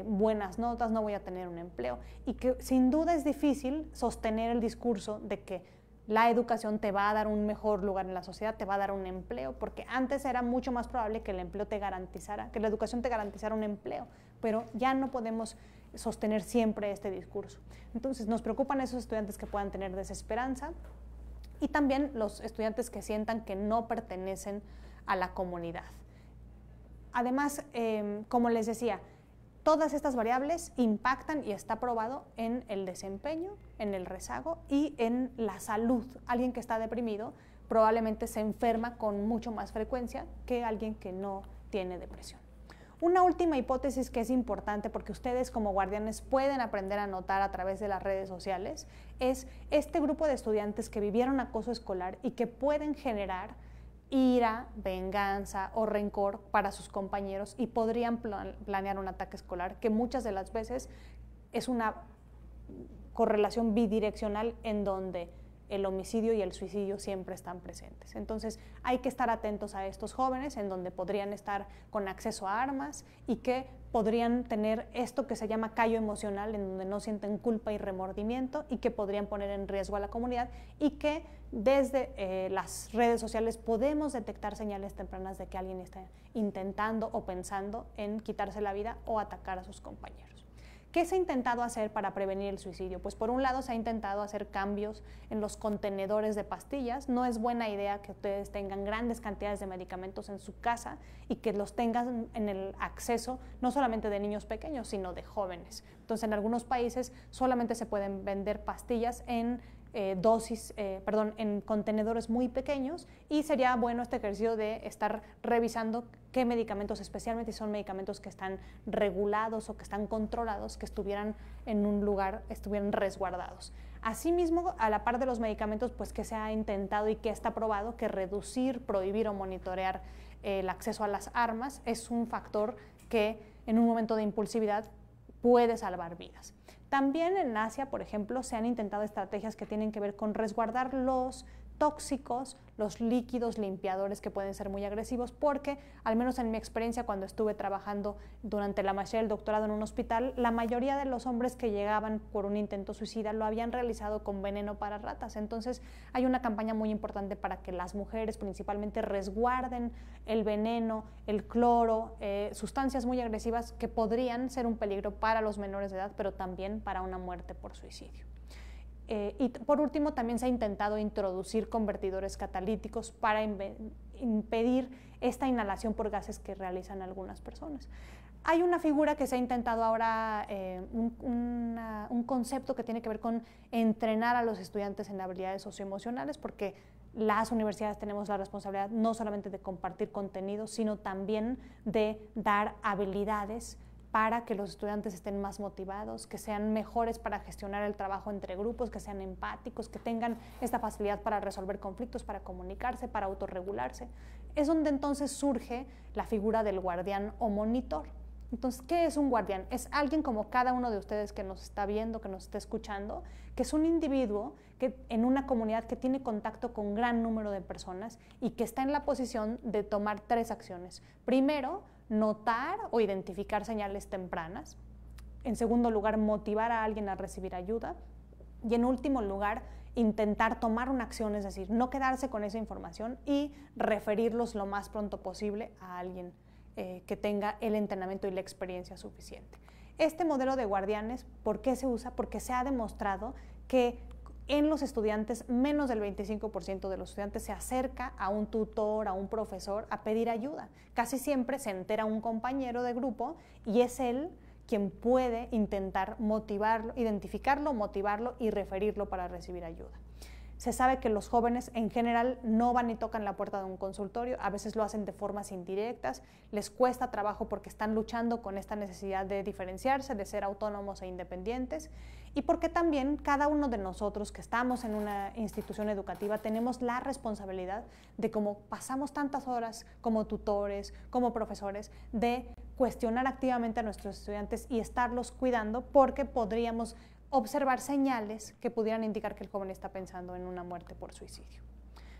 buenas notas, no voy a tener un empleo, y que sin duda es difícil sostener el discurso de que la educación te va a dar un mejor lugar en la sociedad, te va a dar un empleo, porque antes era mucho más probable que el empleo te garantizara, que la educación te garantizara un empleo, pero ya no podemos sostener siempre este discurso. Entonces nos preocupan esos estudiantes que puedan tener desesperanza, y también los estudiantes que sientan que no pertenecen a la comunidad. Además, como les decía, todas estas variables impactan, y está probado, en el desempeño, en el rezago y en la salud. Alguien que está deprimido probablemente se enferma con mucho más frecuencia que alguien que no tiene depresión. Una última hipótesis que es importante, porque ustedes como guardianes pueden aprender a notar a través de las redes sociales, es este grupo de estudiantes que vivieron acoso escolar y que pueden generar ira, venganza o rencor para sus compañeros, y podrían planear un ataque escolar, que muchas de las veces es una correlación bidireccional en donde el homicidio y el suicidio siempre están presentes. Entonces hay que estar atentos a estos jóvenes, en donde podrían estar con acceso a armas y que podrían tener esto que se llama callo emocional, en donde no sienten culpa y remordimiento, y que podrían poner en riesgo a la comunidad, y que desde las redes sociales podemos detectar señales tempranas de que alguien está intentando o pensando en quitarse la vida o atacar a sus compañeros. ¿Qué se ha intentado hacer para prevenir el suicidio? Pues por un lado se ha intentado hacer cambios en los contenedores de pastillas. No es buena idea que ustedes tengan grandes cantidades de medicamentos en su casa y que los tengan en el acceso no solamente de niños pequeños, sino de jóvenes. Entonces, en algunos países solamente se pueden vender pastillas en en contenedores muy pequeños, y sería bueno este ejercicio de estar revisando qué medicamentos, especialmente si son medicamentos que están regulados o que están controlados, que estuvieran en un lugar, estuvieran resguardados. Asimismo, a la par de los medicamentos, pues que se ha intentado y que está probado que reducir, prohibir o monitorear el acceso a las armas es un factor que en un momento de impulsividad puede salvar vidas. También en Asia, por ejemplo, se han intentado estrategias que tienen que ver con resguardar los tóxicos, los líquidos limpiadores que pueden ser muy agresivos, porque al menos en mi experiencia cuando estuve trabajando durante la maestría y el doctorado en un hospital, la mayoría de los hombres que llegaban por un intento suicida lo habían realizado con veneno para ratas. Entonces hay una campaña muy importante para que las mujeres principalmente resguarden el veneno, el cloro, sustancias muy agresivas que podrían ser un peligro para los menores de edad, pero también para una muerte por suicidio. Y por último, también se ha intentado introducir convertidores catalíticos para impedir esta inhalación por gases que realizan algunas personas. Hay una figura que se ha intentado ahora, un concepto que tiene que ver con entrenar a los estudiantes en habilidades socioemocionales, porque las universidades tenemos la responsabilidad no solamente de compartir contenidos, sino también de dar habilidades para que los estudiantes estén más motivados, que sean mejores para gestionar el trabajo entre grupos, que sean empáticos, que tengan esta facilidad para resolver conflictos, para comunicarse, para autorregularse. Es donde entonces surge la figura del guardián o monitor. Entonces, ¿qué es un guardián? Es alguien como cada uno de ustedes que nos está viendo, que nos está escuchando, que es un individuo que, en una comunidad que tiene contacto con un gran número de personas y que está en la posición de tomar 3 acciones. Primero, notar o identificar señales tempranas. En segundo lugar, motivar a alguien a recibir ayuda. Y en último lugar, intentar tomar una acción, es decir, no quedarse con esa información y referirlos lo más pronto posible a alguien que tenga el entrenamiento y la experiencia suficiente. Este modelo de guardianes, ¿por qué se usa? Porque se ha demostrado que en los estudiantes, menos del 25% de los estudiantes se acerca a un tutor, a un profesor, a pedir ayuda. Casi siempre se entera un compañero de grupo y es él quien puede intentar motivarlo, identificarlo, motivarlo y referirlo para recibir ayuda. Se sabe que los jóvenes en general no van y tocan la puerta de un consultorio, a veces lo hacen de formas indirectas, les cuesta trabajo porque están luchando con esta necesidad de diferenciarse, de ser autónomos e independientes, y porque también cada uno de nosotros que estamos en una institución educativa tenemos la responsabilidad de, como pasamos tantas horas como tutores, como profesores, de cuestionar activamente a nuestros estudiantes y estarlos cuidando, porque podríamos observar señales que pudieran indicar que el joven está pensando en una muerte por suicidio.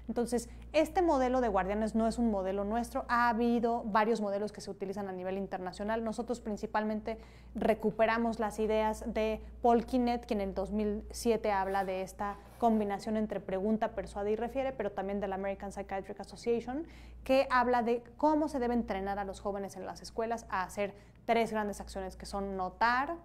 Entonces, este modelo de guardianes no es un modelo nuestro, ha habido varios modelos que se utilizan a nivel internacional. Nosotros principalmente recuperamos las ideas de Paul Quinet, quien en el 2007 habla de esta combinación entre pregunta, persuade y refiere, pero también de la American Psychiatric Association, que habla de cómo se debe entrenar a los jóvenes en las escuelas a hacer 3 grandes acciones, que son notar,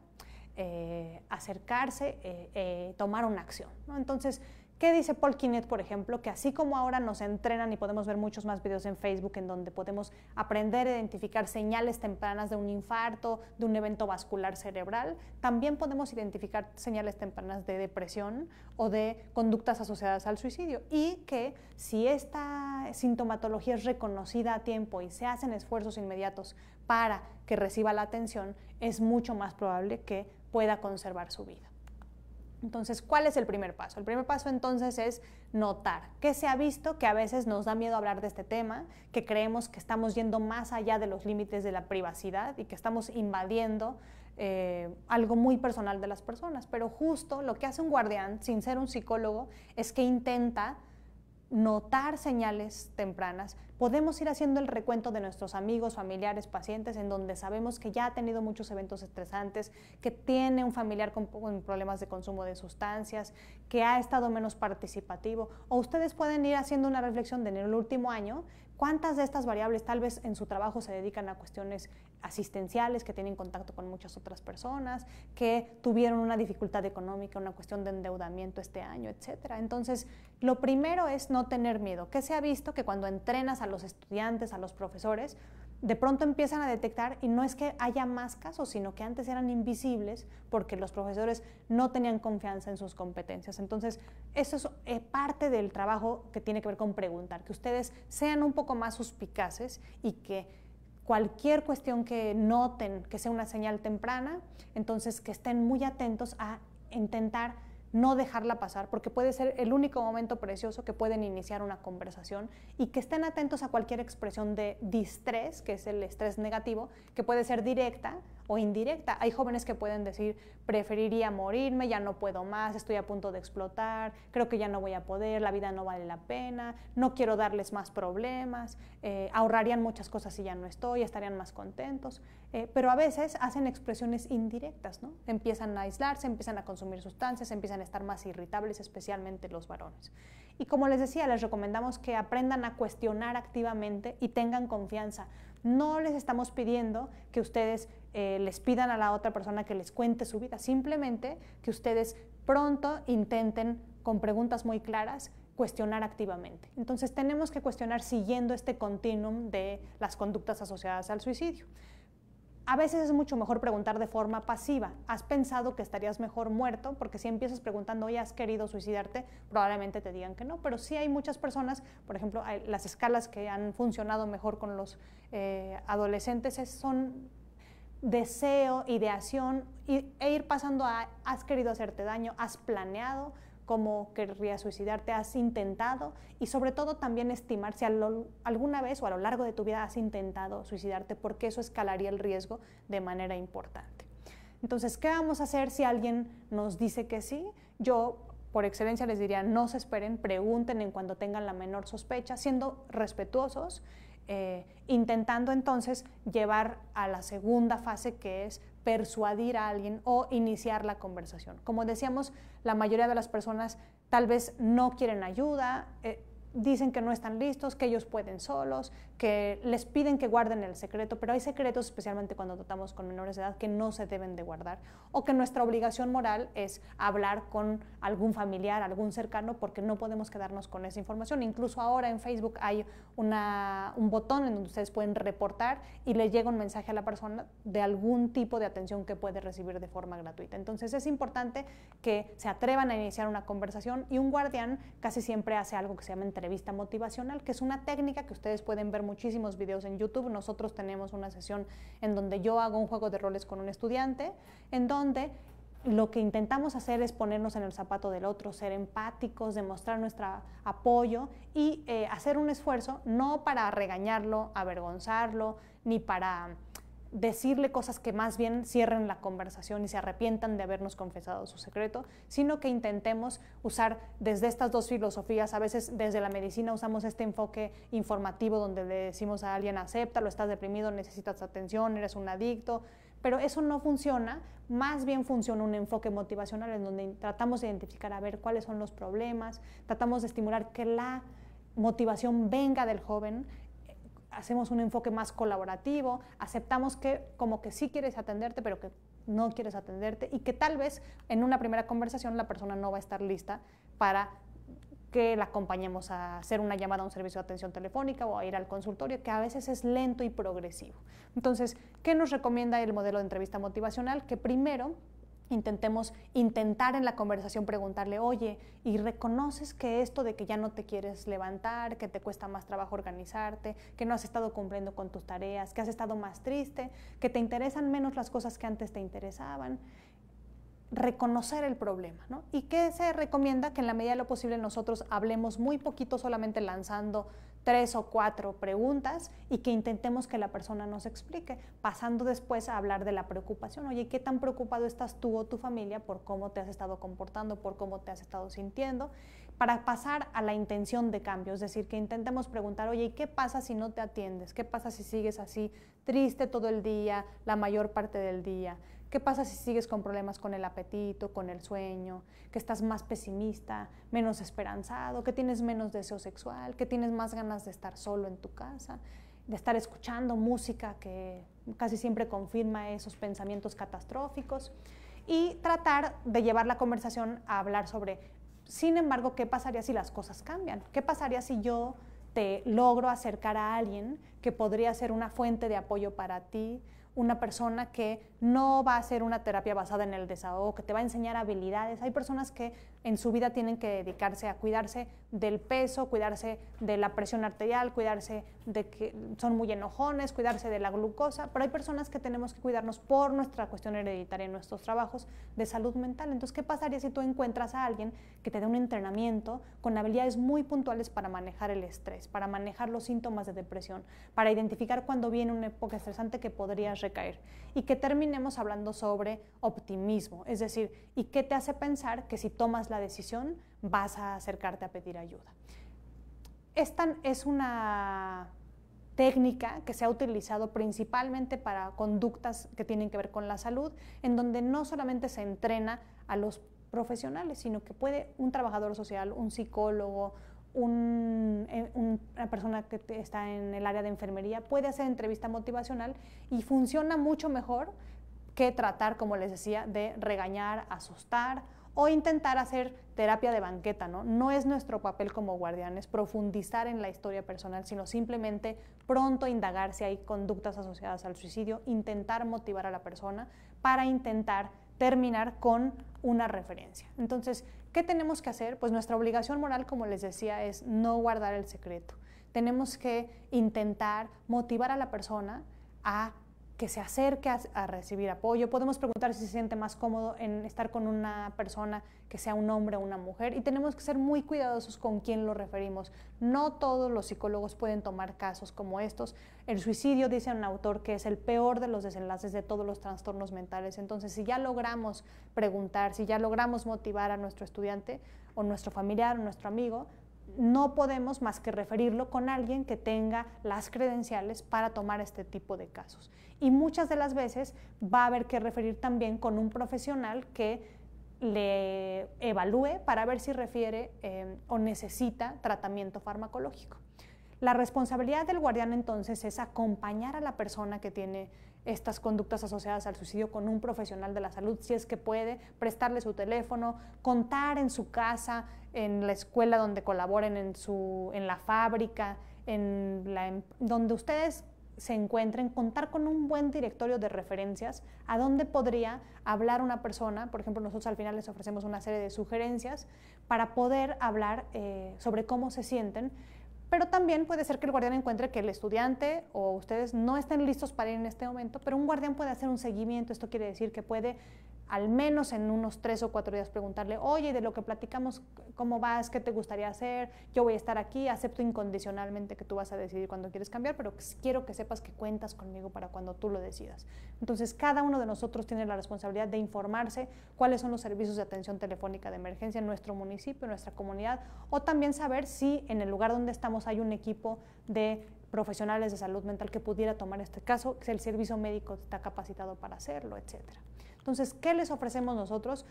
acercarse, tomar una acción, ¿no? Entonces, ¿qué dice Paul Quinet, por ejemplo? Que así como ahora nos entrenan y podemos ver muchos más videos en Facebook en donde podemos aprender a identificar señales tempranas de un infarto, de un evento vascular cerebral, también podemos identificar señales tempranas de depresión o de conductas asociadas al suicidio, y que si esta sintomatología es reconocida a tiempo y se hacen esfuerzos inmediatos para que reciba la atención, es mucho más probable que pueda conservar su vida. Entonces, ¿cuál es el primer paso? El primer paso entonces es notar. ¿Qué se ha visto? Que a veces nos da miedo hablar de este tema, que creemos que estamos yendo más allá de los límites de la privacidad y que estamos invadiendo algo muy personal de las personas. Pero justo lo que hace un guardián, sin ser un psicólogo, es que intenta notar señales tempranas. Podemos ir haciendo el recuento de nuestros amigos, familiares, pacientes, en donde sabemos que ya ha tenido muchos eventos estresantes, que tiene un familiar con problemas de consumo de sustancias, que ha estado menos participativo. O ustedes pueden ir haciendo una reflexión de en el último año, cuántas de estas variables tal vez en su trabajo se dedican a cuestiones asistenciales, que tienen contacto con muchas otras personas, que tuvieron una dificultad económica, una cuestión de endeudamiento este año, etc. Entonces, lo primero es no tener miedo. ¿Qué se ha visto? Que cuando entrenas a los estudiantes, a los profesores, de pronto empiezan a detectar, y no es que haya más casos, sino que antes eran invisibles porque los profesores no tenían confianza en sus competencias. Entonces, eso es parte del trabajo que tiene que ver con preguntar, que ustedes sean un poco más suspicaces y que cualquier cuestión que noten que sea una señal temprana, entonces que estén muy atentos a intentar no dejarla pasar, porque puede ser el único momento precioso que pueden iniciar una conversación, y que estén atentos a cualquier expresión de distrés, que es el estrés negativo, que puede ser directa o indirecta. Hay jóvenes que pueden decir, preferiría morirme, ya no puedo más, estoy a punto de explotar, creo que ya no voy a poder, la vida no vale la pena, no quiero darles más problemas, ahorrarían muchas cosas si ya no estoy, estarían más contentos, pero a veces hacen expresiones indirectas, ¿no? Empiezan a aislarse, empiezan a consumir sustancias, empiezan a estar más irritables, especialmente los varones. Y como les decía, les recomendamos que aprendan a cuestionar activamente y tengan confianza. No les estamos pidiendo que ustedes les pidan a la otra persona que les cuente su vida, simplemente que ustedes pronto intenten, con preguntas muy claras, cuestionar activamente. Entonces tenemos que cuestionar siguiendo este continuum de las conductas asociadas al suicidio. A veces es mucho mejor preguntar de forma pasiva. ¿Has pensado que estarías mejor muerto? Porque si empiezas preguntando, oye, ¿has querido suicidarte? Probablemente te digan que no, pero sí hay muchas personas, por ejemplo, las escalas que han funcionado mejor con los adolescentes son deseo, ideación, e ir pasando a, ¿has querido hacerte daño? ¿Has planeado cómo querrías suicidarte? ¿Has intentado? Y sobre todo también estimar si alguna vez o a lo largo de tu vida has intentado suicidarte, porque eso escalaría el riesgo de manera importante. Entonces, ¿qué vamos a hacer si alguien nos dice que sí? Yo, por excelencia, les diría, no se esperen, pregunten en cuanto tengan la menor sospecha, siendo respetuosos, intentando entonces llevar a la segunda fase, que es persuadir a alguien o iniciar la conversación. Como decíamos, la mayoría de las personas tal vez no quieren ayuda, dicen que no están listos, que ellos pueden solos, que les piden que guarden el secreto, pero hay secretos, especialmente cuando tratamos con menores de edad, que no se deben de guardar, o que nuestra obligación moral es hablar con algún familiar, algún cercano, porque no podemos quedarnos con esa información. Incluso ahora en Facebook hay un botón en donde ustedes pueden reportar y le llega un mensaje a la persona de algún tipo de atención que puede recibir de forma gratuita. Entonces es importante que se atrevan a iniciar una conversación, y un guardián casi siempre hace algo que se llama entrevista motivacional, que es una técnica que ustedes pueden ver muchísimos videos en YouTube. Nosotros tenemos una sesión en donde yo hago un juego de roles con un estudiante, en donde lo que intentamos hacer es ponernos en el zapato del otro, ser empáticos, demostrar nuestro apoyo y hacer un esfuerzo, no para regañarlo, avergonzarlo, ni para decirle cosas que más bien cierren la conversación y se arrepientan de habernos confesado su secreto, sino que intentemos usar desde estas dos filosofías. A veces desde la medicina usamos este enfoque informativo donde le decimos a alguien, acéptalo, estás deprimido, necesitas atención, eres un adicto, pero eso no funciona. Más bien funciona un enfoque motivacional en donde tratamos de identificar a ver cuáles son los problemas, tratamos de estimular que la motivación venga del joven. Hacemos un enfoque más colaborativo, aceptamos que como que sí quieres atenderte, pero que no quieres atenderte, y que tal vez en una primera conversación la persona no va a estar lista para que la acompañemos a hacer una llamada a un servicio de atención telefónica o a ir al consultorio, que a veces es lento y progresivo. Entonces, ¿qué nos recomienda el modelo de entrevista motivacional? Que primero intentemos intentar en la conversación preguntarle, oye, ¿y reconoces que esto de que ya no te quieres levantar, que te cuesta más trabajo organizarte, que no has estado cumpliendo con tus tareas, que has estado más triste, que te interesan menos las cosas que antes te interesaban? Reconocer el problema, ¿no? ¿Y qué se recomienda? Que en la medida de lo posible nosotros hablemos muy poquito, solamente lanzando 3 o 4 preguntas, y que intentemos que la persona nos explique, pasando después a hablar de la preocupación. Oye, ¿qué tan preocupado estás tú o tu familia por cómo te has estado comportando, por cómo te has estado sintiendo? Para pasar a la intención de cambio, es decir, que intentemos preguntar, oye, ¿y qué pasa si no te atiendes? ¿Qué pasa si sigues así triste todo el día, la mayor parte del día? ¿Qué pasa si sigues con problemas con el apetito, con el sueño, que estás más pesimista, menos esperanzado, que tienes menos deseo sexual, que tienes más ganas de estar solo en tu casa, de estar escuchando música que casi siempre confirma esos pensamientos catastróficos? Y tratar de llevar la conversación a hablar sobre, sin embargo, ¿qué pasaría si las cosas cambian? ¿Qué pasaría si yo te logro acercar a alguien que podría ser una fuente de apoyo para ti, una persona que no va a hacer una terapia basada en el desahogo, que te va a enseñar habilidades? Hay personas que en su vida tienen que dedicarse a cuidarse del peso, cuidarse de la presión arterial, cuidarse de que son muy enojones, cuidarse de la glucosa, pero hay personas que tenemos que cuidarnos por nuestra cuestión hereditaria en nuestros trabajos de salud mental. Entonces, ¿qué pasaría si tú encuentras a alguien que te dé un entrenamiento con habilidades muy puntuales para manejar el estrés, para manejar los síntomas de depresión, para identificar cuando viene una época estresante que podrías recaer? Y que terminemos hablando sobre optimismo, es decir, ¿y qué te hace pensar que si tomas la decisión vas a acercarte a pedir ayuda? Esta es una técnica que se ha utilizado principalmente para conductas que tienen que ver con la salud, en donde no solamente se entrena a los profesionales, sino que puede un trabajador social, un psicólogo, una persona que está en el área de enfermería, puede hacer entrevista motivacional y funciona mucho mejor que tratar, como les decía, de regañar, asustar o intentar hacer terapia de banqueta, ¿no? No es nuestro papel como guardianes profundizar en la historia personal, sino simplemente pronto indagar si hay conductas asociadas al suicidio, intentar motivar a la persona para intentar terminar con una referencia. Entonces, ¿qué tenemos que hacer? Pues nuestra obligación moral, como les decía, es no guardar el secreto. Tenemos que intentar motivar a la persona a que se acerque a recibir apoyo. Podemos preguntar si se siente más cómodo en estar con una persona que sea un hombre o una mujer, y tenemos que ser muy cuidadosos con quién lo referimos. No todos los psicólogos pueden tomar casos como estos. El suicidio, dice un autor, que es el peor de los desenlaces de todos los trastornos mentales. Entonces, si ya logramos preguntar, si ya logramos motivar a nuestro estudiante o nuestro familiar o nuestro amigo, no podemos más que referirlo con alguien que tenga las credenciales para tomar este tipo de casos. Y muchas de las veces va a haber que referir también con un profesional que le evalúe para ver si refiere o necesita tratamiento farmacológico. La responsabilidad del guardián entonces es acompañar a la persona que tiene estas conductas asociadas al suicidio con un profesional de la salud, si es que puede, prestarle su teléfono, contar en su casa, en la escuela donde colaboren, en la fábrica, donde ustedes se encuentren, contar con un buen directorio de referencias a dónde podría hablar una persona. Por ejemplo, nosotros al final les ofrecemos una serie de sugerencias para poder hablar sobre cómo se sienten. Pero también puede ser que el guardián encuentre que el estudiante o ustedes no estén listos para ir en este momento, pero un guardián puede hacer un seguimiento. Esto quiere decir que puede, al menos en unos 3 o 4 días, preguntarle: oye, de lo que platicamos, ¿cómo vas? ¿Qué te gustaría hacer? Yo voy a estar aquí, acepto incondicionalmente que tú vas a decidir cuando quieres cambiar, pero quiero que sepas que cuentas conmigo para cuando tú lo decidas. Entonces, cada uno de nosotros tiene la responsabilidad de informarse cuáles son los servicios de atención telefónica de emergencia en nuestro municipio, en nuestra comunidad, o también saber si en el lugar donde estamos hay un equipo de profesionales de salud mental que pudiera tomar este caso, si el servicio médico está capacitado para hacerlo, etcétera. Entonces, ¿qué les ofrecemos nosotros?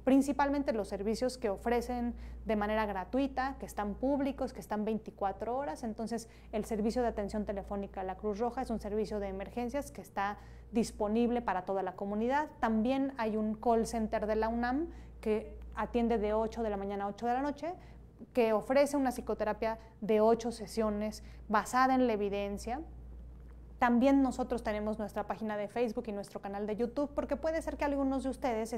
Principalmente los servicios que ofrecen de manera gratuita, que están públicos, que están 24 horas. Entonces, el servicio de atención telefónica de la Cruz Roja es un servicio de emergencias que está disponible para toda la comunidad. También hay un call center de la UNAM que atiende de 8 de la mañana a 8 de la noche, que ofrece una psicoterapia de 8 sesiones basada en la evidencia. También nosotros tenemos nuestra página de Facebook y nuestro canal de YouTube, porque puede ser que algunos de ustedes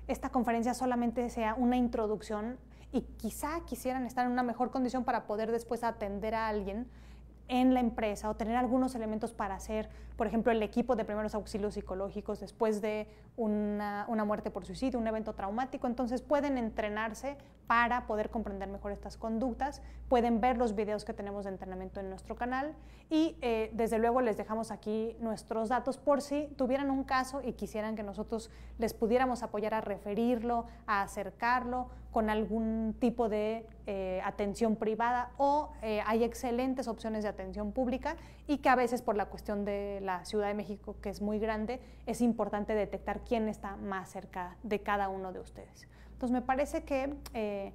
esta conferencia solamente sea una introducción y quizá quisieran estar en una mejor condición para poder después atender a alguien en la empresa o tener algunos elementos para hacer, por ejemplo, el equipo de primeros auxilios psicológicos después de una muerte por suicidio, un evento traumático. Entonces pueden entrenarse para poder comprender mejor estas conductas, pueden ver los videos que tenemos de entrenamiento en nuestro canal y desde luego les dejamos aquí nuestros datos por si tuvieran un caso y quisieran que nosotros les pudiéramos apoyar a referirlo, a acercarlo con algún tipo de atención privada, o hay excelentes opciones de atención pública y que a veces por la cuestión de la Ciudad de México, que es muy grande, es importante detectar quién está más cerca de cada uno de ustedes. Entonces me parece que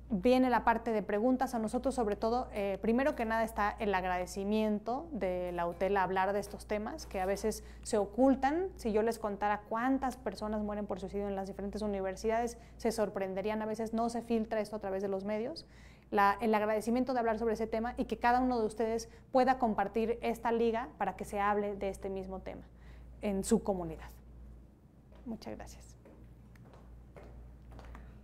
viene la parte de preguntas. A nosotros sobre todo, primero que nada está el agradecimiento de la UTEL a hablar de estos temas que a veces se ocultan. Si yo les contara cuántas personas mueren por suicidio en las diferentes universidades, se sorprenderían. A veces no se filtra esto a través de los medios. El agradecimiento de hablar sobre ese tema y que cada uno de ustedes pueda compartir esta liga para que se hable de este mismo tema en su comunidad. Muchas gracias.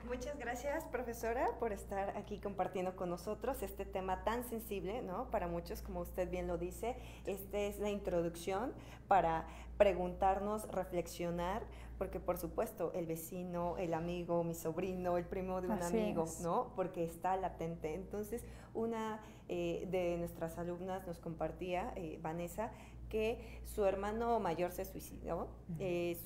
Muchas gracias, profesora, por estar aquí compartiendo con nosotros este tema tan sensible, ¿no? Para muchos, como usted bien lo dice, esta es la introducción para preguntarnos, reflexionar, porque por supuesto el vecino, el amigo, mi sobrino, el primo de un amigo, ¿no? Porque está latente. Entonces, una de nuestras alumnas nos compartía, Vanessa, que su hermano mayor se suicidó,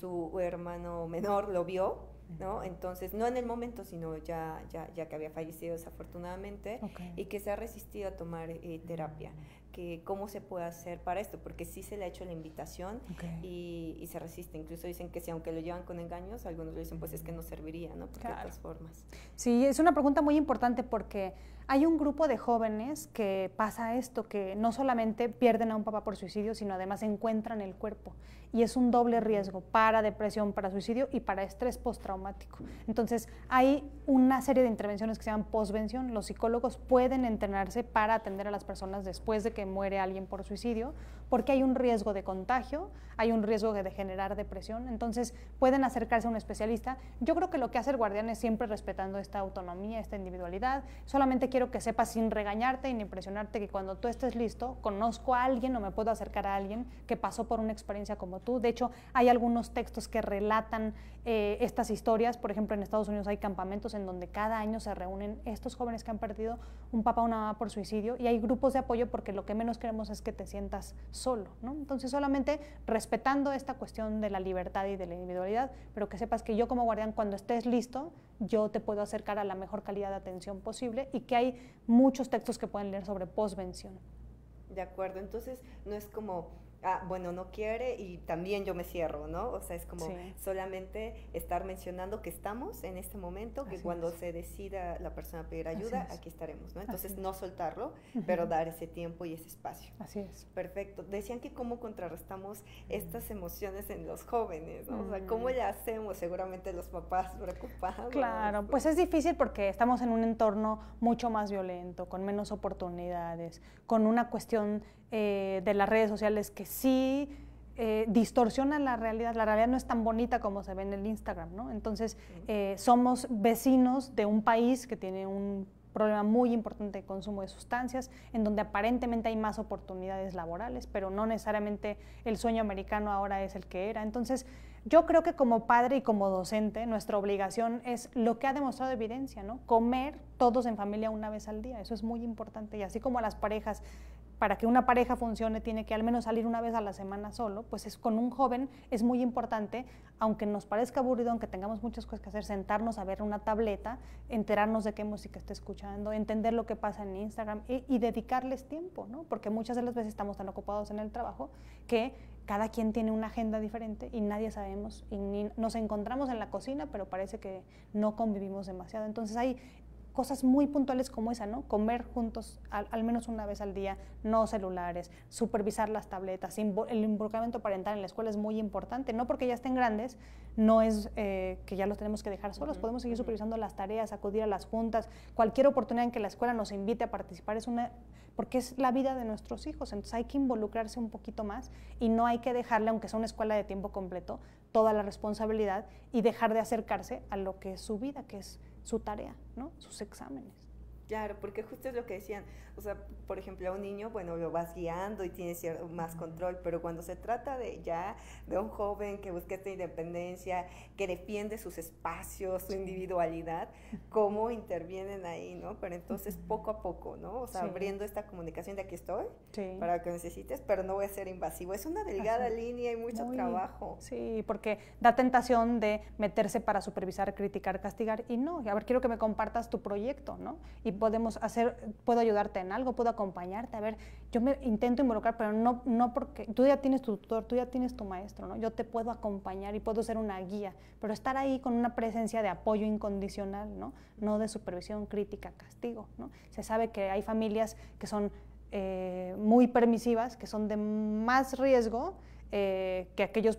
su hermano menor lo vio, ¿no? Entonces, no en el momento, sino ya que había fallecido desafortunadamente, y que se ha resistido a tomar terapia. Que cómo se puede hacer para esto, porque sí se le ha hecho la invitación y se resiste. Incluso dicen que si aunque lo llevan con engaños, algunos le dicen pues es que no serviría, ¿no? Porque de otras formas. Sí, es una pregunta muy importante porque hay un grupo de jóvenes que pasa esto, que no solamente pierden a un papá por suicidio, sino además encuentran el cuerpo. Y es un doble riesgo para depresión, para suicidio y para estrés postraumático. Entonces, hay una serie de intervenciones que se llaman postvención. Los psicólogos pueden entrenarse para atender a las personas después de que muere alguien por suicidio, porque hay un riesgo de contagio, hay un riesgo de generar depresión. Entonces, pueden acercarse a un especialista. Yo creo que lo que hace el guardián es siempre respetando esta autonomía, esta individualidad. Solamente quiero que sepas, sin regañarte y ni presionarte, que cuando tú estés listo, conozco a alguien o me puedo acercar a alguien que pasó por una experiencia como tú. De hecho, hay algunos textos que relatan estas historias. Por ejemplo, en Estados Unidos hay campamentos en donde cada año se reúnen estos jóvenes que han perdido un papá o una mamá por suicidio, y hay grupos de apoyo porque lo que menos queremos es que te sientas solo, ¿no? Entonces, solamente respetando esta cuestión de la libertad y de la individualidad, pero que sepas que yo como guardián, cuando estés listo, yo te puedo acercar a la mejor calidad de atención posible, y que hay muchos textos que pueden leer sobre postvención. De acuerdo, entonces no es como bueno, no quiere y también yo me cierro, ¿no? O sea, es como solamente estar mencionando que estamos en este momento, que cuando se decida la persona pedir ayuda, aquí estaremos, ¿no? Entonces, no soltarlo, pero dar ese tiempo y ese espacio. Así es. Perfecto. Decían que cómo contrarrestamos estas emociones en los jóvenes, ¿no? O sea, ¿cómo le hacemos? Seguramente los papás preocupados. Claro, pues es difícil porque estamos en un entorno mucho más violento, con menos oportunidades, con una cuestión de las redes sociales que sí distorsionan la realidad. La realidad no es tan bonita como se ve en el Instagram, ¿no? Entonces, somos vecinos de un país que tiene un problema muy importante de consumo de sustancias, en donde aparentemente hay más oportunidades laborales, pero no necesariamente el sueño americano ahora es el que era. Entonces, yo creo que como padre y como docente, nuestra obligación es lo que ha demostrado evidencia, ¿no? Comer todos en familia una vez al día, eso es muy importante. Y así como a las parejas, para que una pareja funcione tiene que al menos salir una vez a la semana solo, pues con un joven es muy importante, aunque nos parezca aburrido, aunque tengamos muchas cosas que hacer, sentarnos a ver una tableta, enterarnos de qué música está escuchando, entender lo que pasa en Instagram y dedicarles tiempo, ¿no? Porque muchas de las veces estamos tan ocupados en el trabajo que cada quien tiene una agenda diferente y nadie sabemos, y nos encontramos en la cocina, pero parece que no convivimos demasiado. Entonces hay cosas muy puntuales como esa, ¿no? Comer juntos al menos una vez al día, no celulares, supervisar las tabletas, el involucramiento parental en la escuela es muy importante, no porque ya estén grandes, no es que ya los tenemos que dejar solos, podemos seguir supervisando las tareas, acudir a las juntas, cualquier oportunidad en que la escuela nos invite a participar porque es la vida de nuestros hijos, entonces hay que involucrarse un poquito más y no hay que dejarle, aunque sea una escuela de tiempo completo, toda la responsabilidad y dejar de acercarse a lo que es su vida, que es su tarea, ¿no? Sus exámenes. Claro, porque justo es lo que decían, o sea, por ejemplo, a un niño, bueno, lo vas guiando y tienes más control, pero cuando se trata de un joven que busca esta independencia, que defiende sus espacios, su individualidad, ¿cómo intervienen ahí, no? Pero entonces poco a poco, ¿no? O sea, abriendo esta comunicación de aquí estoy, para lo que necesites, pero no voy a ser invasivo. Es una delgada línea y mucho trabajo. Sí, porque da tentación de meterse para supervisar, criticar, castigar, y no, a ver, quiero que me compartas tu proyecto, ¿no? Y puedo ayudarte en algo, puedo acompañarte, a ver, yo me intento involucrar, pero no porque tú ya tienes tu tutor, tú ya tienes tu maestro, ¿no? Yo te puedo acompañar y puedo ser una guía, pero estar ahí con una presencia de apoyo incondicional, ¿no? No de supervisión, crítica, castigo, ¿no? Se sabe que hay familias que son muy permisivas, que son de más riesgo que aquellos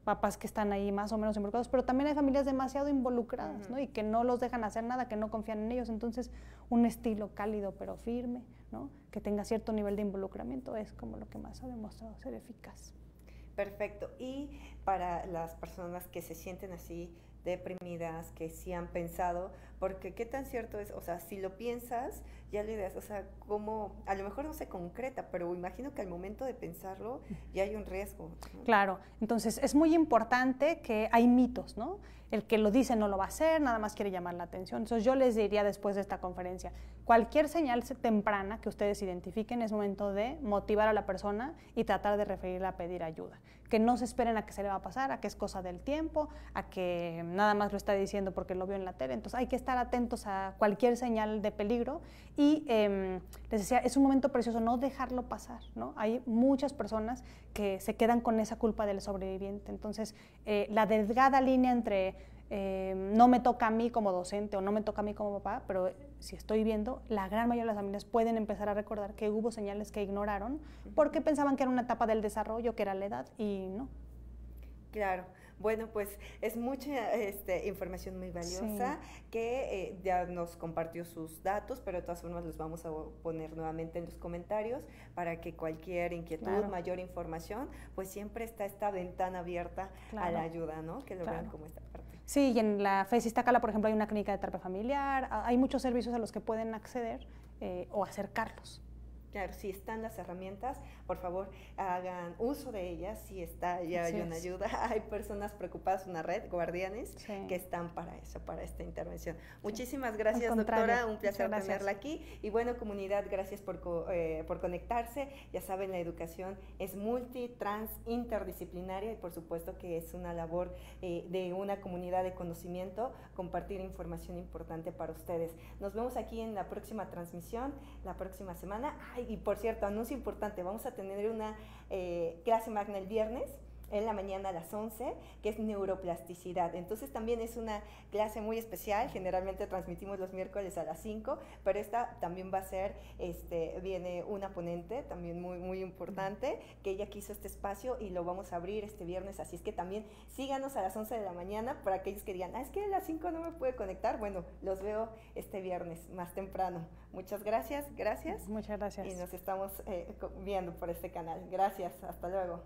papás que están ahí más o menos involucrados, pero también hay familias demasiado involucradas, ¿no? Y que no los dejan hacer nada, que no confían en ellos. Entonces, un estilo cálido pero firme, ¿no? Que tenga cierto nivel de involucramiento es como lo que más ha demostrado ser eficaz. Perfecto. Y para las personas que se sienten así deprimidas, que sí han pensado, porque qué tan cierto es, o sea, si lo piensas, ya la idea es, o sea, cómo, a lo mejor no se concreta, pero imagino que al momento de pensarlo ya hay un riesgo, ¿no? Claro, entonces es muy importante que hay mitos, ¿no? El que lo dice no lo va a hacer, nada más quiere llamar la atención. Entonces yo les diría después de esta conferencia, cualquier señal temprana que ustedes identifiquen es momento de motivar a la persona y tratar de referirla a pedir ayuda. Que no se esperen a que se le va a pasar, a que es cosa del tiempo, a que nada más lo está diciendo porque lo vio en la tele. Entonces hay que estar atentos a cualquier señal de peligro y les decía, es un momento precioso no dejarlo pasar, ¿no? Hay muchas personas que se quedan con esa culpa del sobreviviente. Entonces la delgada línea entre no me toca a mí como docente o no me toca a mí como papá, pero si estoy viendo, la gran mayoría de las familias pueden empezar a recordar que hubo señales que ignoraron porque pensaban que era una etapa del desarrollo, que era la edad, y no. Claro, bueno, pues es mucha información muy valiosa que ya nos compartió sus datos, pero de todas formas los vamos a poner nuevamente en los comentarios para que cualquier inquietud, mayor información, pues siempre está esta ventana abierta a la ayuda, ¿no? Que lo vean como esta parte. Sí, y en la FES Iztacala, por ejemplo, hay una clínica de terapia familiar, hay muchos servicios a los que pueden acceder o acercarlos. Claro, si están las herramientas, por favor, hagan uso de ellas. Si está, ya hay una ayuda. Hay personas preocupadas, una red, guardianes, que están para eso, para esta intervención. Muchísimas gracias, doctora. Un placer tenerla aquí. Y bueno, comunidad, gracias por conectarse. Ya saben, la educación es multi, trans, interdisciplinaria y por supuesto que es una labor de una comunidad de conocimiento, compartir información importante para ustedes. Nos vemos aquí en la próxima transmisión, la próxima semana. Y por cierto, anuncio importante, vamos a tener una clase magna el viernes en la mañana a las 11, que es neuroplasticidad. Entonces también es una clase muy especial, generalmente transmitimos los miércoles a las 5, pero esta también va a ser, viene una ponente también muy, muy importante, que ella quiso este espacio y lo vamos a abrir este viernes, así es que también síganos a las 11 de la mañana para aquellos que digan, es que a las 5 no me puede conectar, bueno, los veo este viernes más temprano. Muchas gracias. Muchas gracias. Y nos estamos viendo por este canal. Gracias, hasta luego.